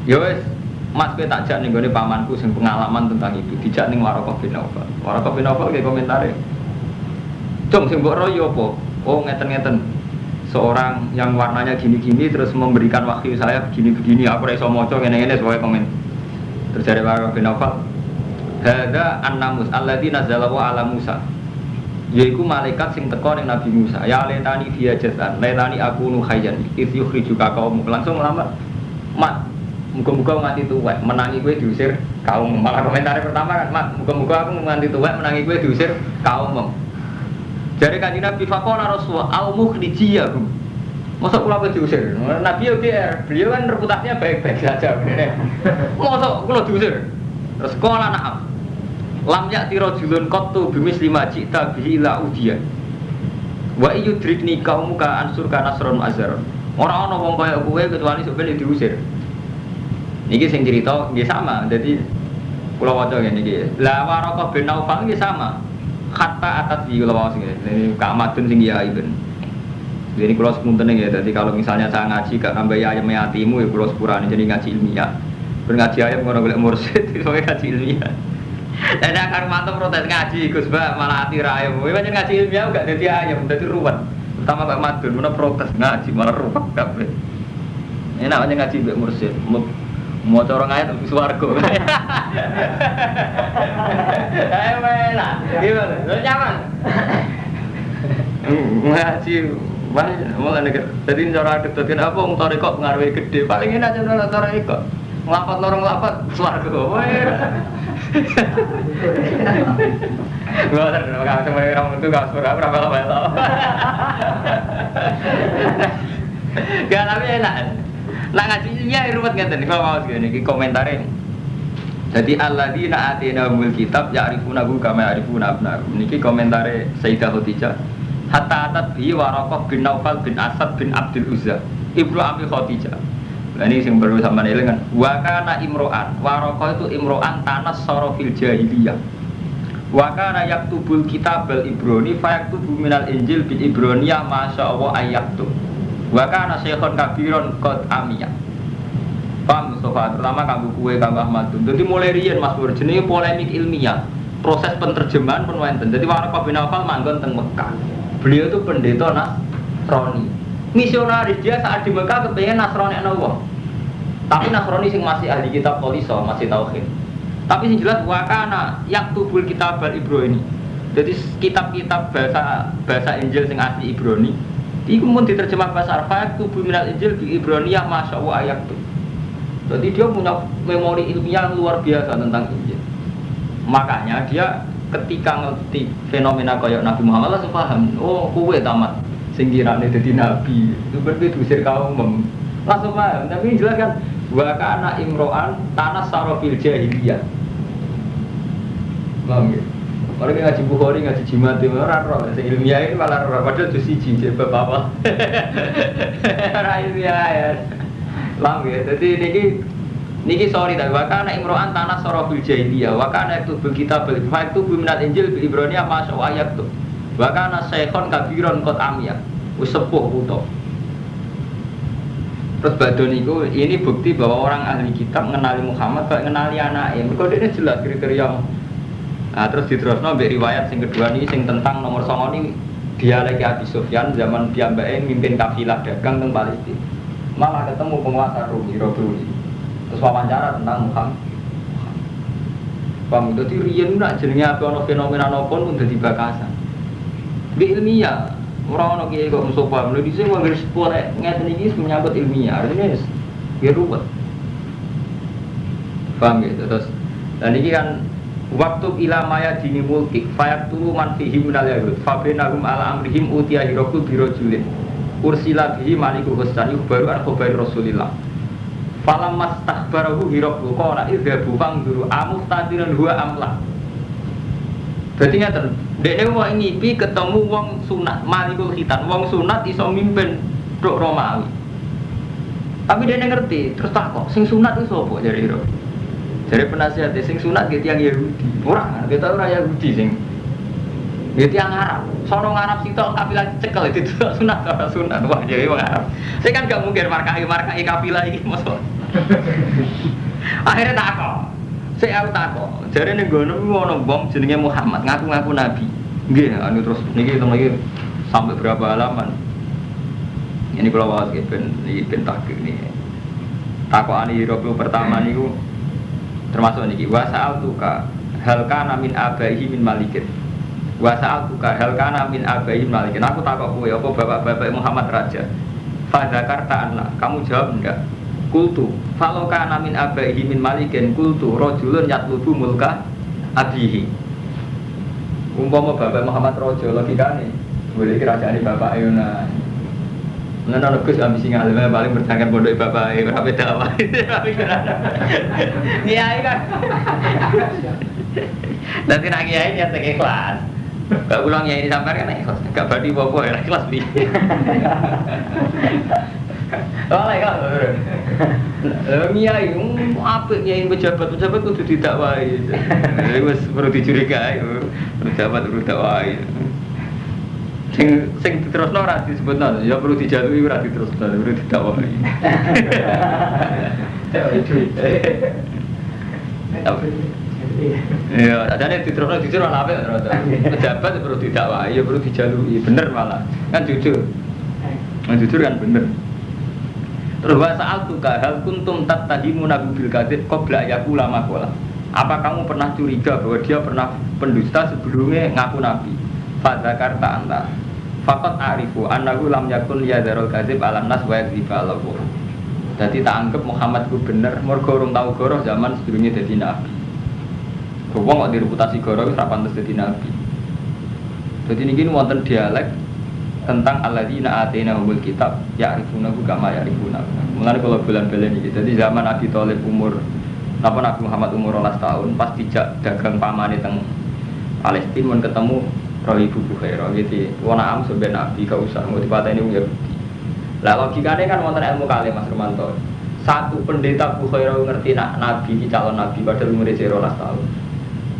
Ya wes, Mas kowe tak jak ning gone pamanku sing pengalaman tentang itu, dijak ning Waraqah bin Nawfal. Waraqah bin Nawfal ge komentare. Cung sing mbok royo apa? Oh ngeten-ngeten. Seorang yang warnanya gini-gini terus memberikan wahyu saya begini-begini, aku ora iso maca ngene-ngene sebagai komen. Terus dari Waraqah bin Nawfal, "Hadza an-namus alladzi nazala ala Musa." Yaiku malaikat sing teko ning Nabi Musa. Ya letani dia jazan, letani aku nu khayyan. If yukhrijuka kaum langsung lambat. Mat, muga-muga nganti tuwek menangi kowe diusir kaum. Malah komentar pertama kan, Mat, muga-muga aku nganti tuwek menangi kowe diusir kaum. Jare Kanjeng Nabi faqala Rasulullah au mukhrijiyahum. Mosok kula kowe diusir. Nabi yo GR, beliau kan reputasinya baik-baik saja bener. Mosok kula diusir. Terus kala na'am. Lam ya'ti rajulun qattu bimisli ma ji'ta bihi la udiya. Wa yudrikni qaumuka ansurka nasron azar. Ora ana wong kaya kowe kecuali sok ben diusir. Niki sing cerita nggih sama. Dadi kula waca ngene iki. La Waraqah bin Nawfal nggih sama. Hatta atat di kula waca ngene. Ini Kak Madun sing ya ibn. Jadi kula sepunten ya. Dadi kalau misalnya saya ngaji gak nambah ayam yatimu ya kula sepurane jadi ngaji ilmiah. Ben ngaji ayam ngono golek mursyid iso ngaji ilmiah. Dan akar mantap protes ngaji, Gus Ba malah hati rayam. Kowe pancen ngaji ilmiah gak dadi ayam, dadi ruwet. Pertama Pak Madun mana protes ngaji malah ruwet kabeh. Enak aja ngaji mbek mursyid. Mau corong ayat tapi swarga. Ayo lah. Gimana? Lo nyaman? Ngaji malah nek dadi cara dadi apa wong tarekok ngarepe gede. Paling enak cara tarekok. Nglapat lorong nglapat swarga. Gua ada kalau sama orang itu gak suara berapa lama itu. Gak tapi enak. Nak ngaji ilmiah ruwet ngeten kalau mau segini komentarin. Jadi alladzina atinahumul kitab ya'rifunahu kama ya'rifuna abnahum. Niki komentare Sayyidah Khadijah. Hatta atat bi Waraqah bin Nawfal bin Asad bin Abdul Uzza ibnu Abi Khadijah. Nah ini yang baru sama nih kan. Wakana imro'an, Waraqah itu imro'an tanas sorofil jahiliyah. Wakana yaktubul kitabal ibroni, fayaktubu minal injil bil ibroniyah masya Allah ayaktub. Wakana syekhon kabiron kot amiyah. Paham Mustafa, terutama kamu kue kamu Ahmadun. Jadi mulai rian Mas Bur, jenis polemik ilmiah, proses penterjemahan pun wonten. Jadi Waraqah bin Nawfal manggon teng Mekah. Beliau itu pendeta Nasrani. Misionaris dia saat di Mekah kepengen Nasrani Allah. Tapi Nasrani sing masih ahli kitab Toliso, masih tauhid. Tapi sing jelas wakana yaktubul kitabal Ibrani. Jadi kitab-kitab bahasa Injil sing asli Ibrani iku mun diterjemah bahasa Arab yaktubu minal Injil bi Ibroniyah masyaallah ayat. Jadi dia punya memori ilmiah luar biasa tentang Injil. Makanya dia ketika ngerti fenomena kayak Nabi Muhammad langsung paham. Oh, kowe tamat sing kirane dadi nabi. Itu berarti diusir kaum. Langsung paham. Tapi jelas kan wa kana imro'an tanas sarofil jahiliyah. Paham ya? Kalau ngaji Bukhari, ngaji jimat itu orang roh, ilmiah ini malah roh, padahal itu siji, jadi apa-apa. Orang ilmiah ya. Paham ya? Jadi niki sorry tapi wakana imro'an tanah sorofil jahiliyah, wakana itu begitu itu biminat Injil Ibroniyah masuk ayat tuh, wakana syekhon kabiron kot amiyah, usepuh puto. Terus badon itu ini bukti bahwa orang ahli kitab mengenali Muhammad, kayak mengenali anaknya. Mereka ini jelas kriteria. Nah, terus diterusno mbek riwayat sing kedua ini sing tentang nomor 9 ini dia lagi Abi Sufyan zaman piyambake mimpin kafilah dagang teng Palestina. Malah ketemu penguasa Romi. Terus wawancara tentang Muhammad. Paham, dadi riyen nak jenenge apa ana fenomena napa pun dadi bakasan. Di ilmiah, ora ana kiye kok Mustafa, lho dhisik wong garis sekolah ngeten iki menyangkut ilmiah, artinya ya ruwet. Paham gitu, terus dan ini kan waktu ila maya dini mulkik fayaktulu man fihi minal yahud fabenahum ala amrihim utiya hirokul birojulin ursila bihi maliku hustan baru al-khobari rasulillah falam mas takbarahu hirokul kona idhabu fangduru amuhtadiran huwa amlah. Jadi ngeten dekne wong ngipi ketemu wong sunat malikul khitan wong sunat iso mimpin tok Romawi tapi dekne ngerti terus takok sing sunat itu sapa jare ira. Jadi penasihat sing sunat gitu yang Yahudi, orang kita orang Yahudi sing Ya tiang Arab, sono Arab sitok kafilah cekel itu sunat ora sunat. Wah, jadi wong Arab. Saya kan gak mungkin markai kafilah iki mosok. Akhirnya takok. Saya takok. Jare ning ngono ono wong jenenge Muhammad ngaku-ngaku nabi. Nggih, anu terus niki sampai berapa halaman. Ini kalau wawas ben takdir nih. Takokane Hiraklus pertama niku termasuk niki wasal tuka hal kana min abaihi min malikin. Wasal tuka hal kana min abaihi min malikin. Aku takok kowe apa bapak-bapak Muhammad raja. Fa zakarta anna, kamu jawab enggak? Kultu falau kana min abaihi min malikin kultu rajulun yatlubu mulka abihi. Umpama bapak Muhammad raja logikane boleh kerajaan bapak Ayuna. Nana Gus ambisi ngalim paling bertangkan pondok bapak berapa dakwah itu kiai kan nanti nak kiai nyata ikhlas gak ulang kiai sampai kan ikhlas gak badi bobo ya ikhlas bi oh ikhlas kiai apa kiai pejabat kudu didakwai wis perlu dicurigai pejabat perlu dakwai sing diterusno ora disebutno ya perlu dijatuhi ora diterusno perlu didakwai. Ya, adane diterusno jujur ora apik terus. Pejabat perlu didakwai ya perlu dijalui bener malah. Kan jujur. Nah, jujur kan bener. Terus wa sa'altuka hal kuntum tattahimuna bil kadzib qabla yaqula maqala. Apa kamu pernah curiga bahwa dia pernah pendusta sebelumnya ngaku nabi? Fa zakarta anta Fakat arifu annahu lam yakun yadharul kadzib ala nas wa yakdziba ala Allah. Dadi tak anggap Muhammad ku bener mergo urung tau goroh zaman sebelumnya dadi nabi. Wong kok direputasi goroh wis ra pantes dadi nabi. Dadi niki wonten dialek tentang alladzina atainahumul kitab ya'rifunahu kama ya'rifuna. Mulane kula bulan-bulan iki. Dadi zaman Abi Thalib umur napa Nabi Muhammad umur 12 tahun pas dijak dagang pamane teng Palestina mun ketemu roh ibu Bukhairah gitu. Wana am sampai nabi gak usah mau dipateni wong Yahudi. Lah logikane kan wonten ilmu kali Mas Romanto. Satu pendeta Bukhairah ngerti nak nabi iki calon nabi padahal umure 12 tahun.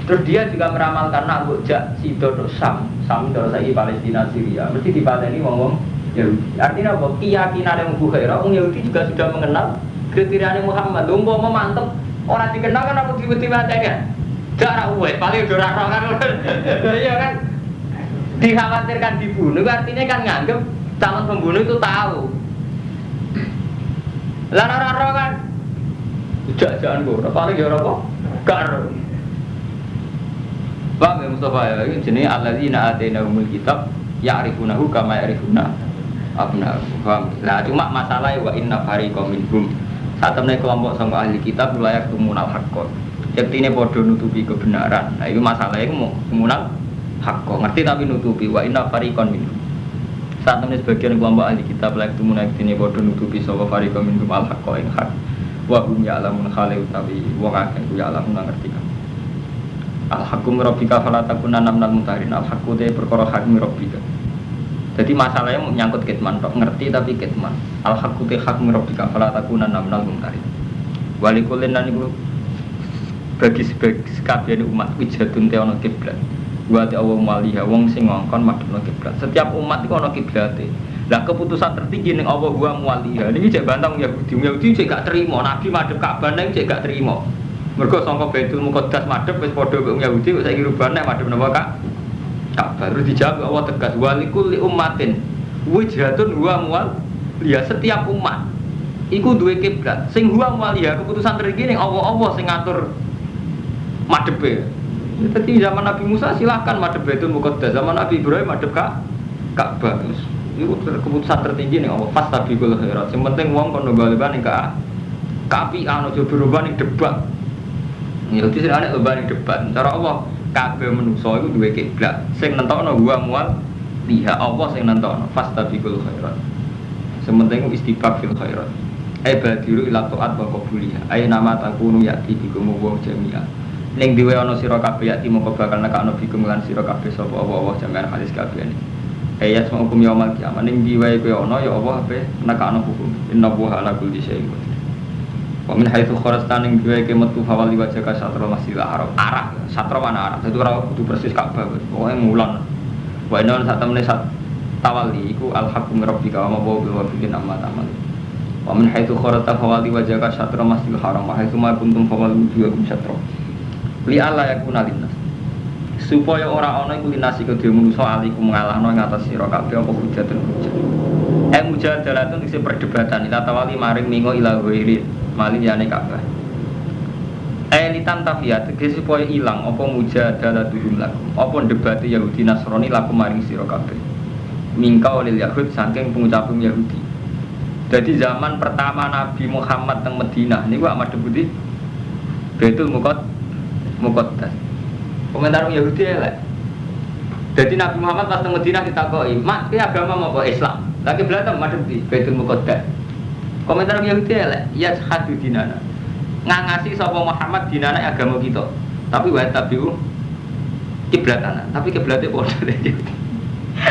Terus dia juga meramalkan nak jak sido Sam itu saiki Palestina Syria mesti dipateni wong-wong Yahudi. Artinya apa? Keyakinan yang Bukhairah wong Yahudi juga sudah mengenal kriteria Muhammad. Umpama mantep orang dikenal kan aku tiba-tiba kan. Jarak uwe paling ora roh kan. Iya kan? Dikhawatirkan dibunuh artinya kan nganggep calon pembunuh itu tahu. Lah ora kan jak-jakan kok paling ya ora kok gak ero. Paham ya Mustafa ya iki jenenge alladzina atainahumul kitab ya'rifunahu kama ya'rifuna abna'ahum. Paham. Lah cuma masalahnya wa inna fariqam minhum saat temen kelompok sangka ahli kitab layak tumunal haqqo. Yaktine padha nutupi kebenaran. Nah itu masalahnya mau tumunal hakko ngerti tapi nutupi wa inna fariqan minhum. Saat temen sebagian kelompok ahli kitab layak tumunal yaktine padha nutupi sapa fariqan minhum al haqqo ing hak. Wa hum ya'lamun khali utawi wong akeh ku ya'lamun ngerti kan. Al haqqu rabbika fala takunanna minal mutarin. Al haqqu te perkara hak rabbika. Jadi masalahnya menyangkut kitman tok ngerti tapi kitman. Al haqqu te hak rabbika fala takunanna minal mutarin. Walikulin lan iku bagi sekabian umat wijatun te ana kiblat. Wa ta Allah maliha wong sing ngongkon madhepno kiblat. Setiap umat iku ana kiblate. Lah keputusan tertinggi ning Allah wa muwaliha. Niki cek bantang Yahudi cek gak terima Nabi madhep Ka'bah ning cek gak terima. Mergo sangka Baitul Muqaddas madhep wis padha karo Yahudi kok saiki rubah nek madhep napa Ka'bah. Terus dijawab Allah tegas walikul li ummatin wijhatun wa muwaliha. Setiap umat iku duwe kiblat. Sing wa muwaliha keputusan tertinggi ning Allah sing ngatur madhepe. Jadi zaman Nabi Musa silahkan madhep Baitul Muqaddas, zaman Nabi Ibrahim madhep Ka'bah. Itu keputusan tertinggi nih Allah fastabiqul khairat. Yang penting wong kono bali-bali kapi anu coba berubah ning debat. Ya iki sirane lomba ning debat. Cara Allah kabeh manusa iku duwe kiblat. Sing nentokno wa mual liha Allah sing nentokno fastabiqul khairat. Sing penting istibaq fil khairat. Badiru ila taat wa qabuliha. Ai nama takunu yati bikum wa jami'a. Ning diwe ana sira kabeh yati mongko bakal nekakno bikum lan sira kabeh sapa Allah jami'an hadis kabeh. Ayat semua hukum yaumul kiamat ning diwae kowe ana ya Allah ape nekakno hukum innahu ala kulli syai'in qadir. Wa min haitsu kharajta ning diwae ke metu fawal liwajaka satra masjidil haram arah satra mana arah dadi ora kudu persis Ka'bah pokoke mulan Wa inna sak temene sak tawali iku al-haqqu min rabbika wa ma huwa bikin amma ta'mal. Wa min haitsu kharata fawali wajhaka syatra masjidil haram wa haitsu ma kuntum fawali wujuhakum syatra. Li alla yakuna linnas. Supaya ora ana iku linasi kedhe manusa alikum ngalahno ing atas sira kabeh apa hujatun hujat. Mujadalatun isi perdebatan ila tawali maring mingo ila ghairi malin yane kabeh. Litan tafiyat tegese supaya ilang apa mujadalatuhum lakum apa debate Yahudi Nasrani lakum maring sira kabeh. Mingka olil Yahud saking pengucaping Yahudi. Jadi zaman pertama Nabi Muhammad teng Madinah niku amat debuti Baitul Muqaddas. Komentar Yahudi elek. Jadi Nabi Muhammad pas teng Madinah ditakoki, "Mak, ki agama apa Islam?" Lagi belatam madhep di Baitul Muqaddas. Komentar Yahudi elek, "Ya hadu dinana." Ngangasi sapa Muhammad dinana agama kita. Tapi wa tabiu kiblatana, tapi kiblate padha Yahudi.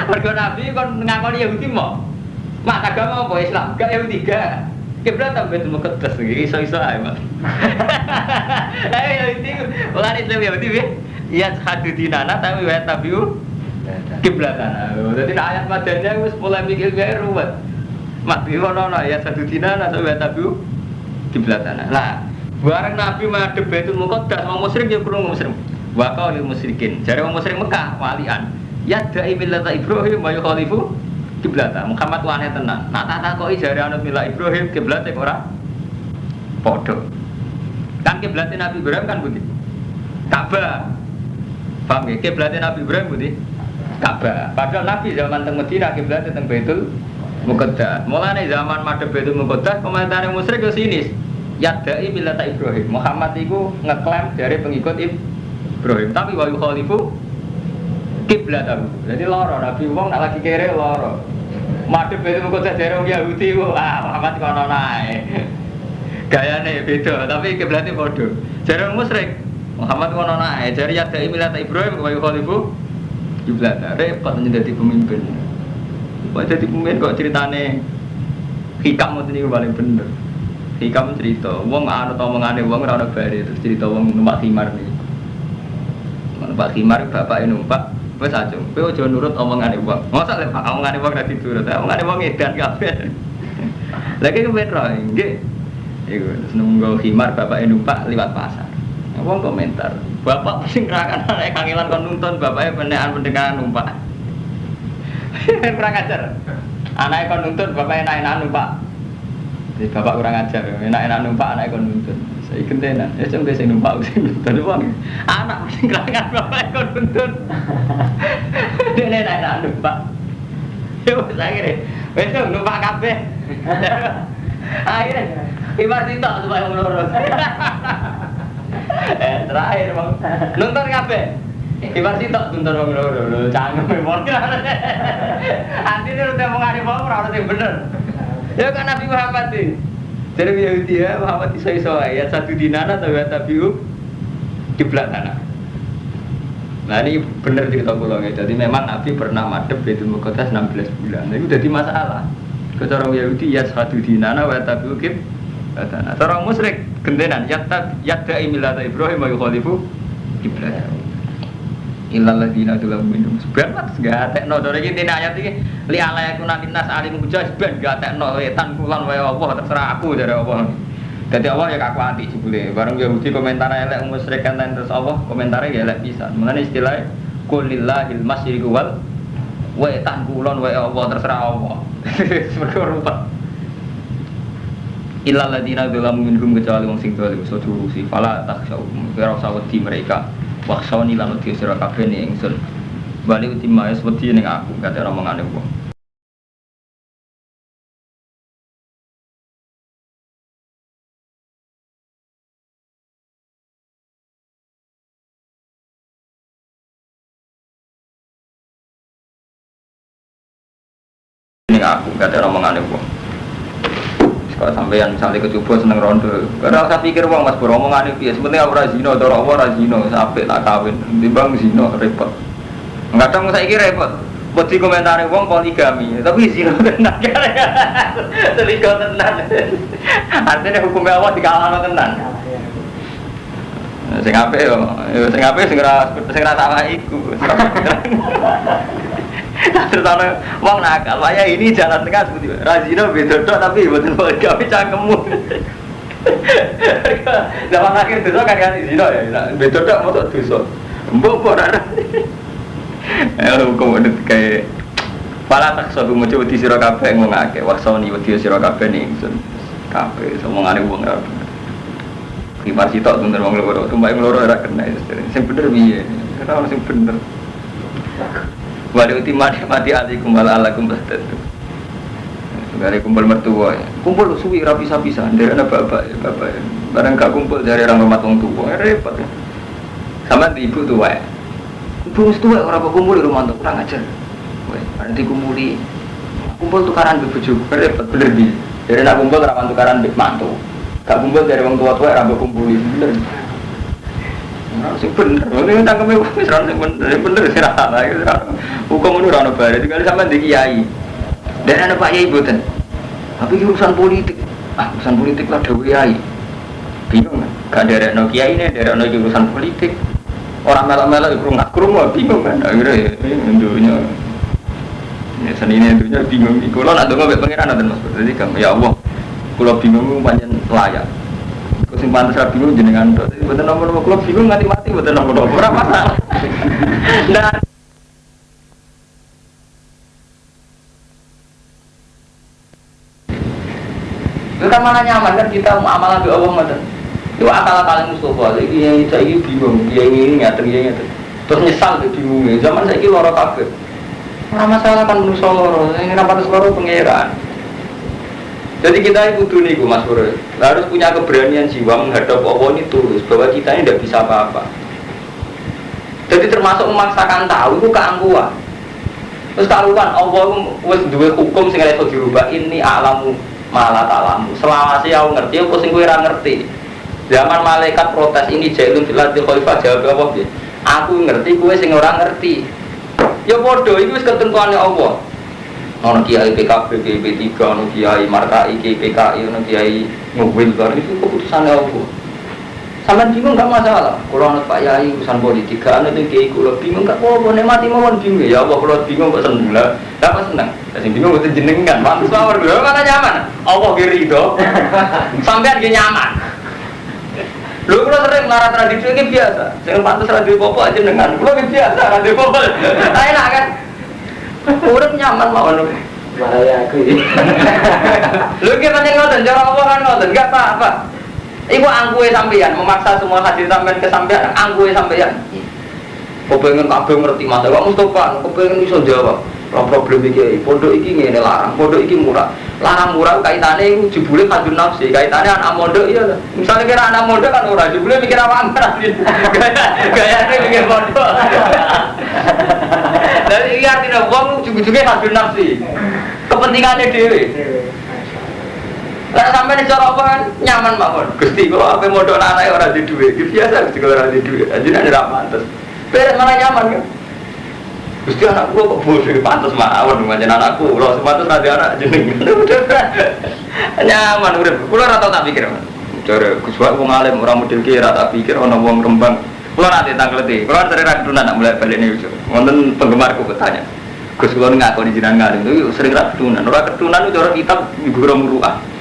Mergo Nabi kon ngakoni Yahudi mau. Mak agama apa Islam? Gak Yahudi gak. Kiblat Baitul Muqaddas iki iso-iso ae, Mak. Ayo Yahudi, ora Islam Yahudi piye? Ya hadu dinana tapi wa tabiu kiblatana. Dadi ayat madanya wis mulai mikir gawe ruwet. Mak ngono ya satu dinana tapi wa tabiu kiblatana. Lah bareng Nabi madhep Baitul Muqaddas, wong musyrik ya krungu musyrik. Wa qaulil musyrikin. Jare wong musyrik Mekah walian. Ya da'i millata Ibrahim wa yukhalifu kiblata. Muhammad wane tenan. Nak tak takoki jare anut milah Ibrahim kiblate ora padha. Kan kiblate Nabi Ibrahim kan begitu. Ka'bah. Paham nggih? Kiblate Nabi Ibrahim begitu. Ka'bah. Padahal Nabi zaman teng Madinah kiblate teng Baitul Muqaddas. Mulane zaman madhep Baitul Muqaddas komentare musyrik yo sinis. Yadai millata Ibrahim. Muhammad itu ngeklaim dari pengikut Ibrahim, tapi wa yukhalifu kiblatahu. Jadi loro Nabi wong nak lagi kere loro. Madhep itu kok dari wong Yahudi Muhammad kono nae. Gayane beda, tapi kiblate padha. Jare wong musyrik Muhammad kono nae, jare yadai millata Ibrahim wa yukhalifu kiblatahu. Repot menjadi pemimpin. Kok jadi pemimpin kok ceritane hikam ngoten niku paling bener. Hikam cerita, wong anut omongane wong ora ana bare terus cerita wong numpak khimar iki. Numpak khimar bapake numpak, wis aja. Kowe aja nurut omongane wong. Mosok lek omongane wong ora diturut, omongane wong edan kabeh. Lha iki ben ro, nggih. Iku terus nunggu khimar bapake numpak liwat pasar. Wong komentar, bapak sing ngerakan anake kangelan kon nuntun bapake penekan pendengaran numpak. Kurang ajar. Anake kon nuntun bapake enak-enak numpak. Jadi bapak kurang ajar, enak-enak numpak anak kon nuntun. Saya gentenan, ya cuma saya numpak sing nuntun wong. Anak sing kerangan bapak kon nuntun. Dia enak-enak numpak. Yo akhirnya, wes numpak kabeh. Akhirnya, ibar sitok supaya ngurus. Terakhir bang, nonton kabeh. Ibar sitok nonton wong loro, cangkem wong. Antine udah mengari wong ora ono sing bener. Ya kan Nabi Muhammad sih. Jadi Yahudi ya Muhammad iso-iso ya satu dinana atau ya tabiu kiblatana. Nah ini benar cerita kula ya. Jadi memang Nabi pernah madhep Baitul Muqaddas 16 bulan. Nah, itu jadi masalah. Cara Yahudi ya satu dinana wa tabiu kiblatana. Cara musyrik gentenan yadai millata Ibrahim wa yukhalifu kiblatana. Illal ladina dalam minum sebenarnya gak tekno dari ini ayat ini li ala yakuna linnas alim hujah ben gak tekno wetan kulan wae Allah terserah aku dari Allah. Dadi Allah ya kakuati jebule bareng Yahudi komentar elek musyrik kan terus Allah komentare ya elek pisan. Mulane istilah qulillahil masyriqu wal wetan kulon wae Allah terserah Allah. Berkorupet. Illal ladina dalam minum kecuali wong sing dolim sodurusi fala takhsyau kira usah wedi mereka. Waksoni lan wedi sira kabeh ning ingsun. Bali utima wis wedi ning aku kate omongane wong. Ning aku kate omongane wong. Kalau sampeyan misalnya kecoba seneng rondo, ora usah pikir wong Mas Bro omongane piye, sebenarnya ora zina, cara apa ora zina, sampe tak kawin, timbang zina repot. Kadang saiki repot. Wedi komentare wong poligami, tapi zina tenan. Selingkuh tenan. Artinya hukumnya Allah dikalahno tenan. Sing apik yo, sing apik sing ora salah iku. Terus ana wong nakal, waya ini jalan tengah seperti Razino bedodok tapi mboten gawe cangkemmu. Zaman akhir dosa kan zina ya, bedodok moto dosa. Mbok ora. Hukum udah kayak pala tak sabu mojo wedi sira kabeh ngomongake wasoni wedi sira kabeh ning ingsun. Kabeh omongane wong ora. Kibar sitok bener wong loro, tumbake loro ora kena. Sing bener piye? Ora ono sing bener. Wali mati alikum wala alakum bastatu. Dari kumpul mertua ya. Kumpul suwi ra bisa-bisa, nderek ana bapak ya, bapak. Barang gak kumpul dari orang rumah wong tuwa, repot. Sama di ibu tuwa. Ibu wis tuwa ora kumpul di rumah tuwa, kurang ajar. Wah, ada dikumpuli. Kumpul tukaran mbek bojo, repot bener di. Dari nak kumpul ra tukaran mbek mantu. Gak kumpul dari wong tua-tua ra mbok kumpuli, bener. Ora sing bener, ngene tangkeme wis ra sing bener sira ana. Hukum ngono ora ono bare, tinggal sampean di kiai. Dan ada Pak Yai boten. Tapi urusan politik. Urusan politik lah dewe Yai. Bingung kan? Gak derekno kiai ini, derekno urusan politik. Orang melak-melak krungu bingung kan. Akhirnya dunya. Ya senine dunya bingung. Kula nak ndonga mek pangeran ngoten Mas. Jadi kamu ya Allah. Kula bingung pancen layak. Kok sing pantes ra bingung jenengan tok. Boten nomor-nomor kula bingung nganti mati boten nomor-nomor. Ora masalah. Nah, itu kan malah nyaman kan kita mau amalan doa Allah macam itu akal-akalan Mustafa ini saya bingung dia ini ngatur terus nyesal tuh bingungnya zaman saya loro kabeh ora masalah kan manusia loro ini rapat loro pangeran jadi kita itu kudu niku Mas Bro harus punya keberanian jiwa menghadap Allah ini tulus bahwa kita ini tidak bisa apa-apa jadi termasuk memaksakan tahu itu keangkuhan terus karuan Allah wis duwe hukum sing iso dirubah ini alamu malah talamu. Selawase aku ngerti apa sing kowe ora ngerti. Zaman malaikat protes ini jailun fil ardi khalifah jawab apa piye? Aku ngerti kowe sing ora ngerti. Ya padha iku wis ketentuane Allah. Ono kiai PKB PP3, ono kiai Markai PKI, ono kiai Mubil bar itu keputusane Allah. Sampeyan bingung enggak masalah. Kalau ana Pak Yai urusan politik, ana ning kiai kula bingung enggak apa-apa, nek mati mawon bingung. Ya Allah kula bingung kok seneng lah. Apa seneng? Sing bingung mboten jenengan, pantes mawon lho mana nyaman. Allah ki rido. Sampeyan ki nyaman. Lho kula sering marah tradisi iki biasa. Sing pantes ra duwe apa jenengan. Kula ki biasa ra duwe apa. Enak kan? Urip nyaman mawon. Bahaya aku ini. Lho ki pancen ngoten, cara Allah kan ngoten, enggak apa-apa. Iku angkuhe sampeyan memaksa semua hadir sampeyan ke sampeyan angkuhe sampeyan. Kepengen kabeh ngerti Mas, kok Mustofa kepengen iso jawab. Ora problem iki, pondok iki ngene larang, pondok iki murah. Larang murah kaitane iku jebule kadun nafsi, kaitane anak mondok iya. Misale kira anak mondok kan ora jebule mikir apa gayane mikir pondok. Dari iki artine wong ujug-ujuge kadun nafsi. Kepentingane dhewe. Lah sampai di cara apa kan nyaman mawon. Gusti kok ape modal anake ora di dhuwit. Iki biasa Gusti ora di dhuwit. Ajine ora pantes. Beres malah nyaman kan. Gusti anakku kok bodoh pantes mawon pancen anakku. Lho sepantes ra anak jeneng. Nyaman urip. Kula ora tau tak pikir. Cara Gus wong alim ora model ki ora tak pikir ana wong Rembang. Kula nanti tangkleti. Kula sering ra ketunan nak mulai balik niku. Wonten penggemarku bertanya. Gus kula ngakoni jenengan ngalim itu sering ra ketunan. Ora ketunan cara kitab guru muruah.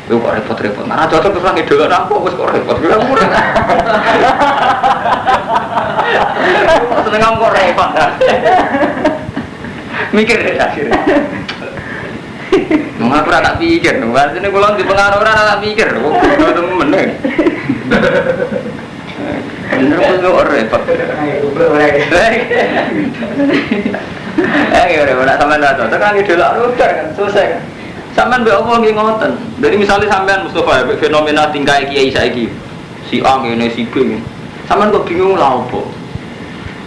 Yo kok repot-repot. Nah, cocok terus nang idol aku wis kok repot. Kira murah. Seneng kok repot. Mikir akhirnya. Nang aku ora tak pikir, nang asline kula di pengaruh ora tak pikir. Kok temen. Bener kok repot. Ora sampean ra cocok nang idol aku kan selesai kan. Sampean mbek apa nggih ngoten. Jadi misalnya sampean Mustofa mbek fenomena tingkah kiai saiki. Si A ngene si B. Sampean kok bingung lha opo?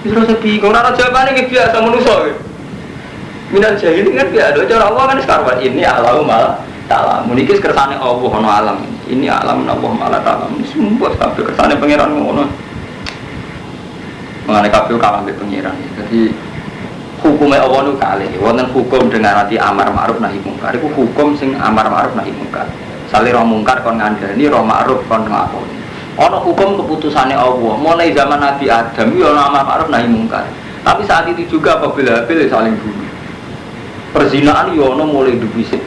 Wis rasa bingung ora jawabane nggih biasa manusa. Minal jahil kan biasa cara Allah kan sekarwan ini alam malah ta'lam. Niki kersane Allah ono alam. Ini alam Allah malah ta'lam. Semua kabeh kersane pangeran ngono. Mangane kabeh kalah mbek pangeran. Jadi hukumnya Allah itu kali, wonten hukum dengan arti amar ma'ruf nahi mungkar. Itu hukum sing amar ma'ruf nahi mungkar. Sale roh mungkar kon ngandani, roh ma'ruf kon nglakoni. Ana hukum keputusane Allah. Mulai zaman Nabi Adam yo ana amar ma'ruf nahi mungkar. Tapi saat itu juga apabila Habil saling bunuh. Perzinaan yo ono mulai dibisik.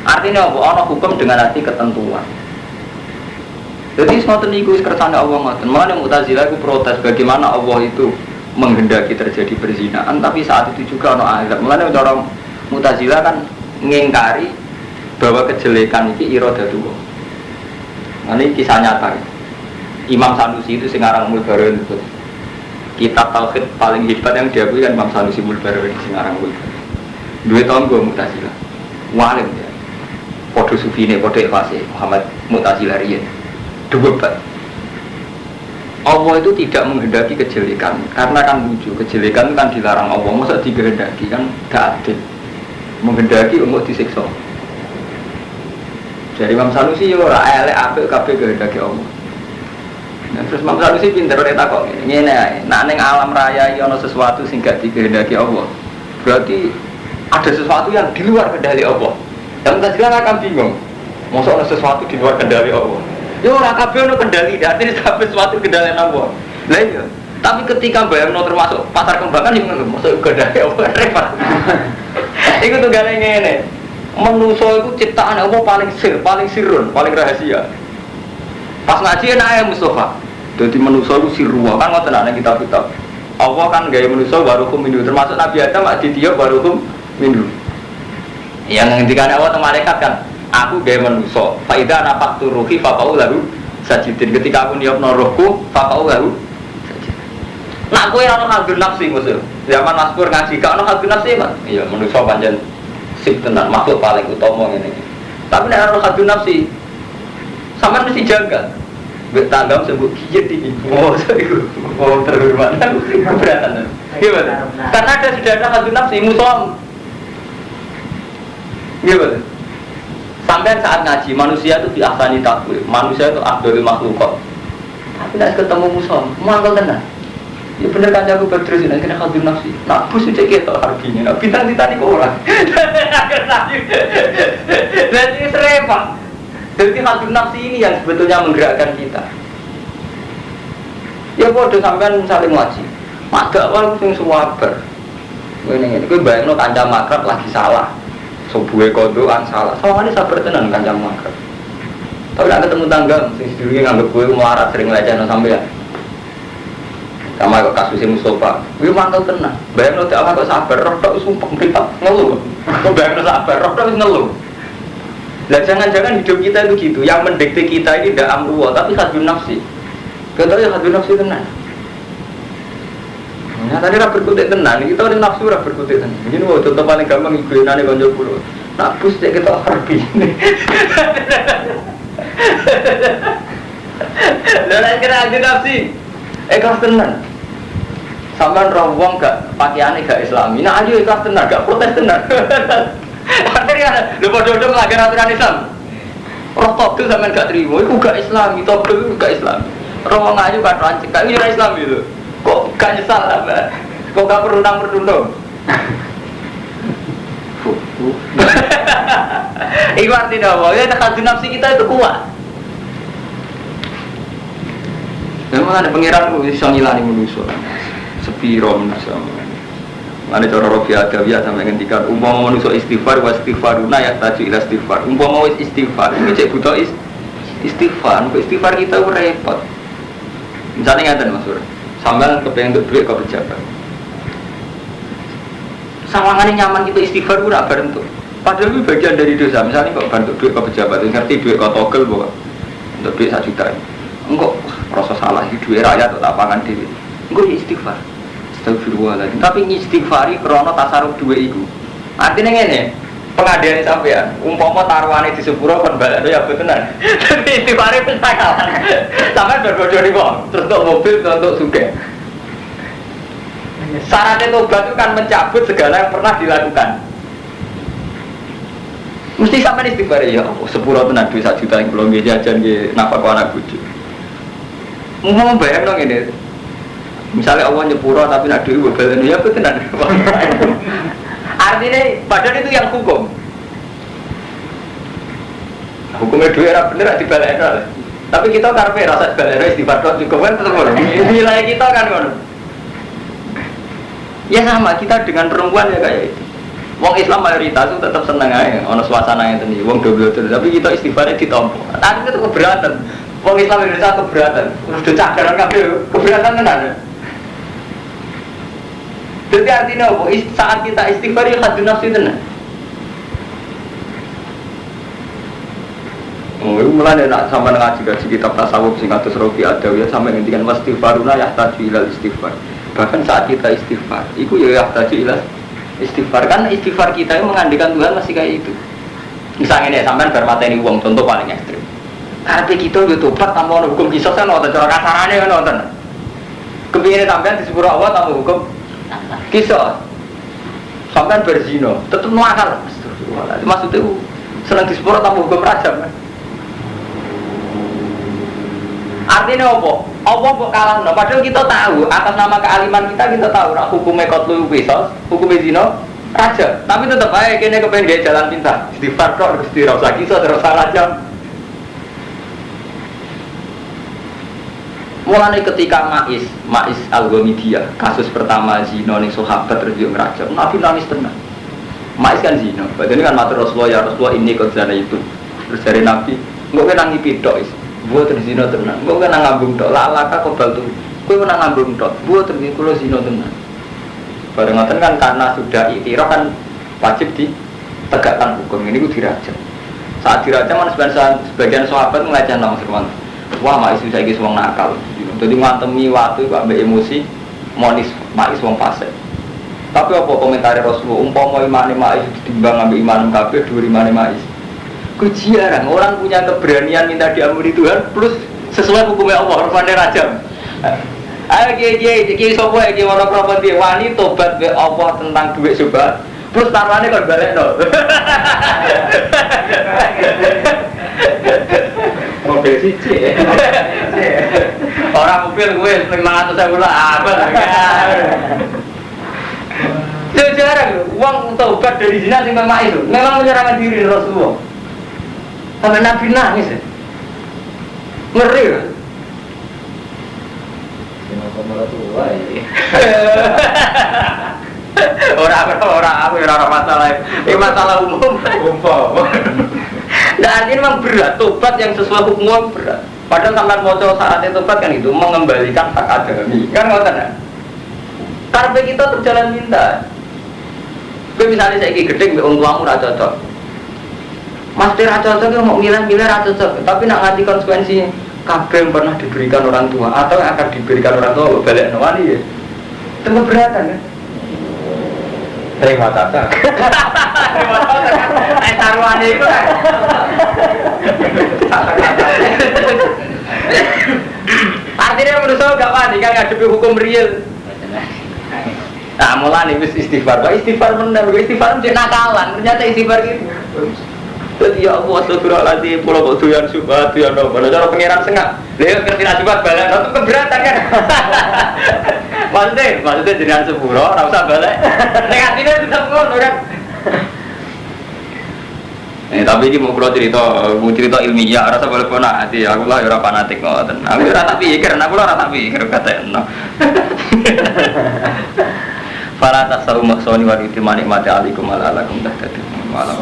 Artinya apa? Ono hukum dengan arti ketentuan. Jadi semua niku kersane Allah ngoten. Mulane Mu'tazilah iku protes bagaimana Allah itu menghendaki terjadi perzinaan tapi saat itu juga ono azab. Mulane cara Mu'tazilah kan ngingkari bahwa kejelekan iki iradatullah. Nah, ini kisah nyata. Imam Sanusi itu Singarang Mulbaron itu. Kitab tauhid paling hebat yang diakui kan Imam Sanusi Mulbaron di Singarang Mulbaron. 2 tahun gue Mu'tazilah. Walim ya. Podo sufine, podo ikhlasih Muhammad Mu'tazilah riyen. Debat. Allah itu tidak menghendaki kejelekan karena kan lucu, kejelekan itu kan dilarang Allah, masa dikehendaki kan gak adil. Menghendaki untuk disiksa. Jadi Imam Sanusi ya ora elek apik kabeh kehendaki Allah. Nah, terus Imam Sanusi pinter ora takok ngene ae, nek ning alam raya iki ana sesuatu sing gak dikehendaki Allah. Berarti ada sesuatu yang di luar kendali Allah. Yang tadi akan bingung. Masa ada sesuatu di luar kendali Allah. Ya ora kabeh ono kendali, artinya kabeh sesuatu kendali Allah. Lah iya. Tapi ketika bayangno termasuk pasar kembangan yang masuk kendali Allah repot. Iku tuh gale ngene. Manusa itu ciptaan Allah paling sirrun, paling rahasia. Pas ngaji enak ya Mustafa. Jadi manusa itu sirruwa kan ngoten ana kitab-kitab. Allah kan gawe manusa baruhum minhu, termasuk Nabi Adam aditya baruhum minhu. Yang ngendikane Allah teng malaikat kan, aku gawe manusa. Fa idza nafaqtu ruhi fa qaulahu sajidin. Ketika aku niupno rohku fa qaulahu sajidin. Nak kowe ora ono hadun nafsi musuh. Zaman Mas Pur ngaji gak ono hadun nafsi kan. Iya manusa pancen sip tenan makhluk paling utama ngene iki. Tapi nek ono hadun nafsi sampean mesti jaga. Mbek tanggam sebut kiye iki. Oh, terhormat. Keberatan. Gimana? Karena sudah ada hadun nafsi musuh. Gimana? Sampai saat ngaji manusia itu diahsani takwil, manusia itu afdhalul makhluqat. Tapi nek ketemu musuh, mangkel tenan. Ya bener kan aku berdiri sini kena hadun nafsi. Nak bus cek ketok hargine. Nak bintang ditani kok ora. Jadi serempet. Jadi hadun nafsi ini yang sebetulnya menggerakkan kita. Ya bodoh sampean saling ngaji. Mak dakwah sing suwaber. Ngene kowe bayangno kanca makrab lagi salah. Sobuhe kodokan salah. Sawangane sabar tenan kanca makrab. Tapi nek ketemu tangga sing sedurunge nganggep kowe melarat sering lecehno sampean. Sama kok kasusnya Mustafa, gue mantau tenang. Bayang lo dakwah kok sabar, roh tak sumpah meripat ngeluh. Kok bayang lo sabar, roh tak ngeluh. Lah jangan-jangan hidup kita itu gitu, yang mendikte kita ini tidak amruwa, tapi hadun nafsi. Kita ya hadun nafsi tenang. Nah tadi ra berkutik tenang, kita ada nafsu ra berkutik tenang. Ini mau contoh paling gampang ibu nane konco kulo. Nak bus cek kita harbi. Lah kira hadun nafsi. Ikhlas tenan. Sampeyan roh wong gak pakaiane gak islami. Nah ayo ikhlas tenan, gak protes tenan. Artinya lho padha-padha nglanggar aturan Islam. Roh togel sampeyan gak trimo, iku gak islami, togel iku gak islami. Roh wong ayu katoan cekak iki ora islami lho. Kok gak nyesal sampeyan? Kok gak perundang-perundung? Iku artinya apa? Ya hadun nafsi kita itu kuat. Memang ada pangeran bisa ngilani manusia, sepiro manusia. Ada cara Robi Adawiyah sampai ngendikan umpama manusia istighfar wa istighfaruna ya taju ila istighfar. Umpama wis istighfar, ini cek butuh istighfar. Istighfar kita repot. Misalnya ngaten Mas Sur, sampean kepengen untuk duit ke pejabat. Sawangane nyaman kita istighfar ora bareng tuh. Padahal itu bagian dari dosa. Misalnya kok bantu duit ke pejabat, ngerti duit ke togel bahwa untuk duit 1 juta. Enggak rasa salah di duit rakyat atau lapangan dewi. Enggak istighfar. Astagfirullahaladzim. Tapi istighfari krono tasarruf duit itu. Artinya ngene, pengadilan sampean, umpama taruhane di sepuro kon balane ya betenan. Tapi istighfari pesakalan. Sampai berbodoh wong, terus untuk mobil untuk sugih. Syaratnya tobat itu kan mencabut segala yang pernah dilakukan. Mesti sampai istighfar ya, sepuro tenan duit 1 juta yang belum jajan nggih nafkah anak bojo. Mau bayang dong ini. Misalnya Allah nyepuro tapi nak duit balen ya betenan. Artinya padahal itu yang hukum. Hukumnya duit era bener dibalen. Tapi kita karpe rasa dibalen istighfar juga kan tetap ngono. Nilai kita kan ngono. Ya sama kita dengan perempuan ya kayak itu. Wong Islam mayoritas itu tetap seneng aja, ono suasana yang tadi. Wong double tapi kita istighfarnya ditompo. Tadi itu keberatan. Wong Islam Indonesia keberatan. Terus udah cakaran kabeh keberatan tenan. Jadi artinya apa? Saat kita istighfar ya hadun nafsi tenan. Oh, itu mulai nak sama ngaji kitab tasawuf sing atus Rabi Adawiyah sampai ngendikan wastighfaruna yahtaju ilal istighfar. Bahkan saat kita istighfar, itu ya yahtaju ilal istighfar. Kan istighfar kita yang mengandikan Tuhan masih kayak itu. Misalnya ini sampean bar mateni wong contoh paling ekstrim. Karena kita yo tobat tanpa hukum kisos kan nonton cara kasarane kan nonton. Kepingin sampean disepuro Allah tanpa hukum kisos. Sampean berzina, tetep nakal. Astagfirullah. Maksudnya seneng disepuro tanpa hukum rajam kan. Artinya apa? Apa kok kalah? No? Padahal kita tahu atas nama kealiman kita tahu nak hukumnya qatlu qisas, hukumnya zina raja. Tapi tetap aja kene kepengen gaya jalan pintas. Istighfar kok Gusti ra usah kisah terus raja. Mulane ketika Ma'is Al-Ghamidiyah kasus pertama zina ning sahabat terus yo ngrajam. Nabi nangis tenan. Ma'is kan zina. Badane kan matur Rasulullah ya Rasulullah ini kok zina itu. Terus dari Nabi, engko nang pidok is. Buat terzino tenan, gue kan ngambung dok, lalaka kobal tuh, gue kan ngambung dok, buat terzino kalau zino tenan. Barengan kan karena sudah iktiraf kan wajib ditegakkan hukum ini gue dirajam. Saat dirajam kan sebagian sahabat ngelajar nama Firman. Wah Ma'is bisa ikut wong nakal, jadi ngantemi waktu gue ambil emosi, monis Ma'is wong fase. Tapi apa komentar Rasulullah? Umpama imane Ma'is ditimbang ambil iman kabeh dua imane Ma'is. Jarang orang punya keberanian minta diampuni Tuhan plus sesuai hukumnya Allah rupanya rajam. Ayo kiai sopo ya kiai mana properti wani tobat be Allah tentang duit sobat plus taruhannya kan balik no. Mobil siji. Orang mobil gue 500.000 lah apa? Jarang uang tobat dari zina sing memang itu memang menyerahkan diri Rasulullah. Sampai Nabi nangis ya? Ngeri ya? Orang masalah ini masalah umum. Nah artinya memang berat, tobat yang sesuai hukum berat. Padahal sampai mau saatnya tobat kan itu mengembalikan hak adami. Kan nggak tahu? Karena kita terjalan minta. Gue misalnya saya gede, orang tuamu ra cocok. Mas Tira cocok mau milih-milih ra cocok, tapi nak ngerti konsekuensi kabeh yang pernah diberikan orang tua atau yang akan diberikan orang tua balik wali ya. Itu keberatan kan? Terima tata. Terima tata. Taruhannya itu kan. Artinya menurut saya gak wani kan ngadepi hukum real. Nah mulai nih istighfar, istighfar benar, istighfar menjadi nakalan, ternyata istighfar gitu. Jadi ya Allah astagfirullahaladzim, pulau kok doyan subhat, doyan apa, cara pengiran sengak lihat ngerti subhat balik, itu keberatan kan maksudnya jenengan sepuro, gak usah balik negatifnya tetap ngono kan tapi ini mau cerita ilmiah, rasa boleh pernah hati, aku lah orang fanatik ngoten aku rasa pikir, aku lah rasa pikir kata Fala tasawu maksoni wa ritimani mati alikum ala alakum dah kata malam.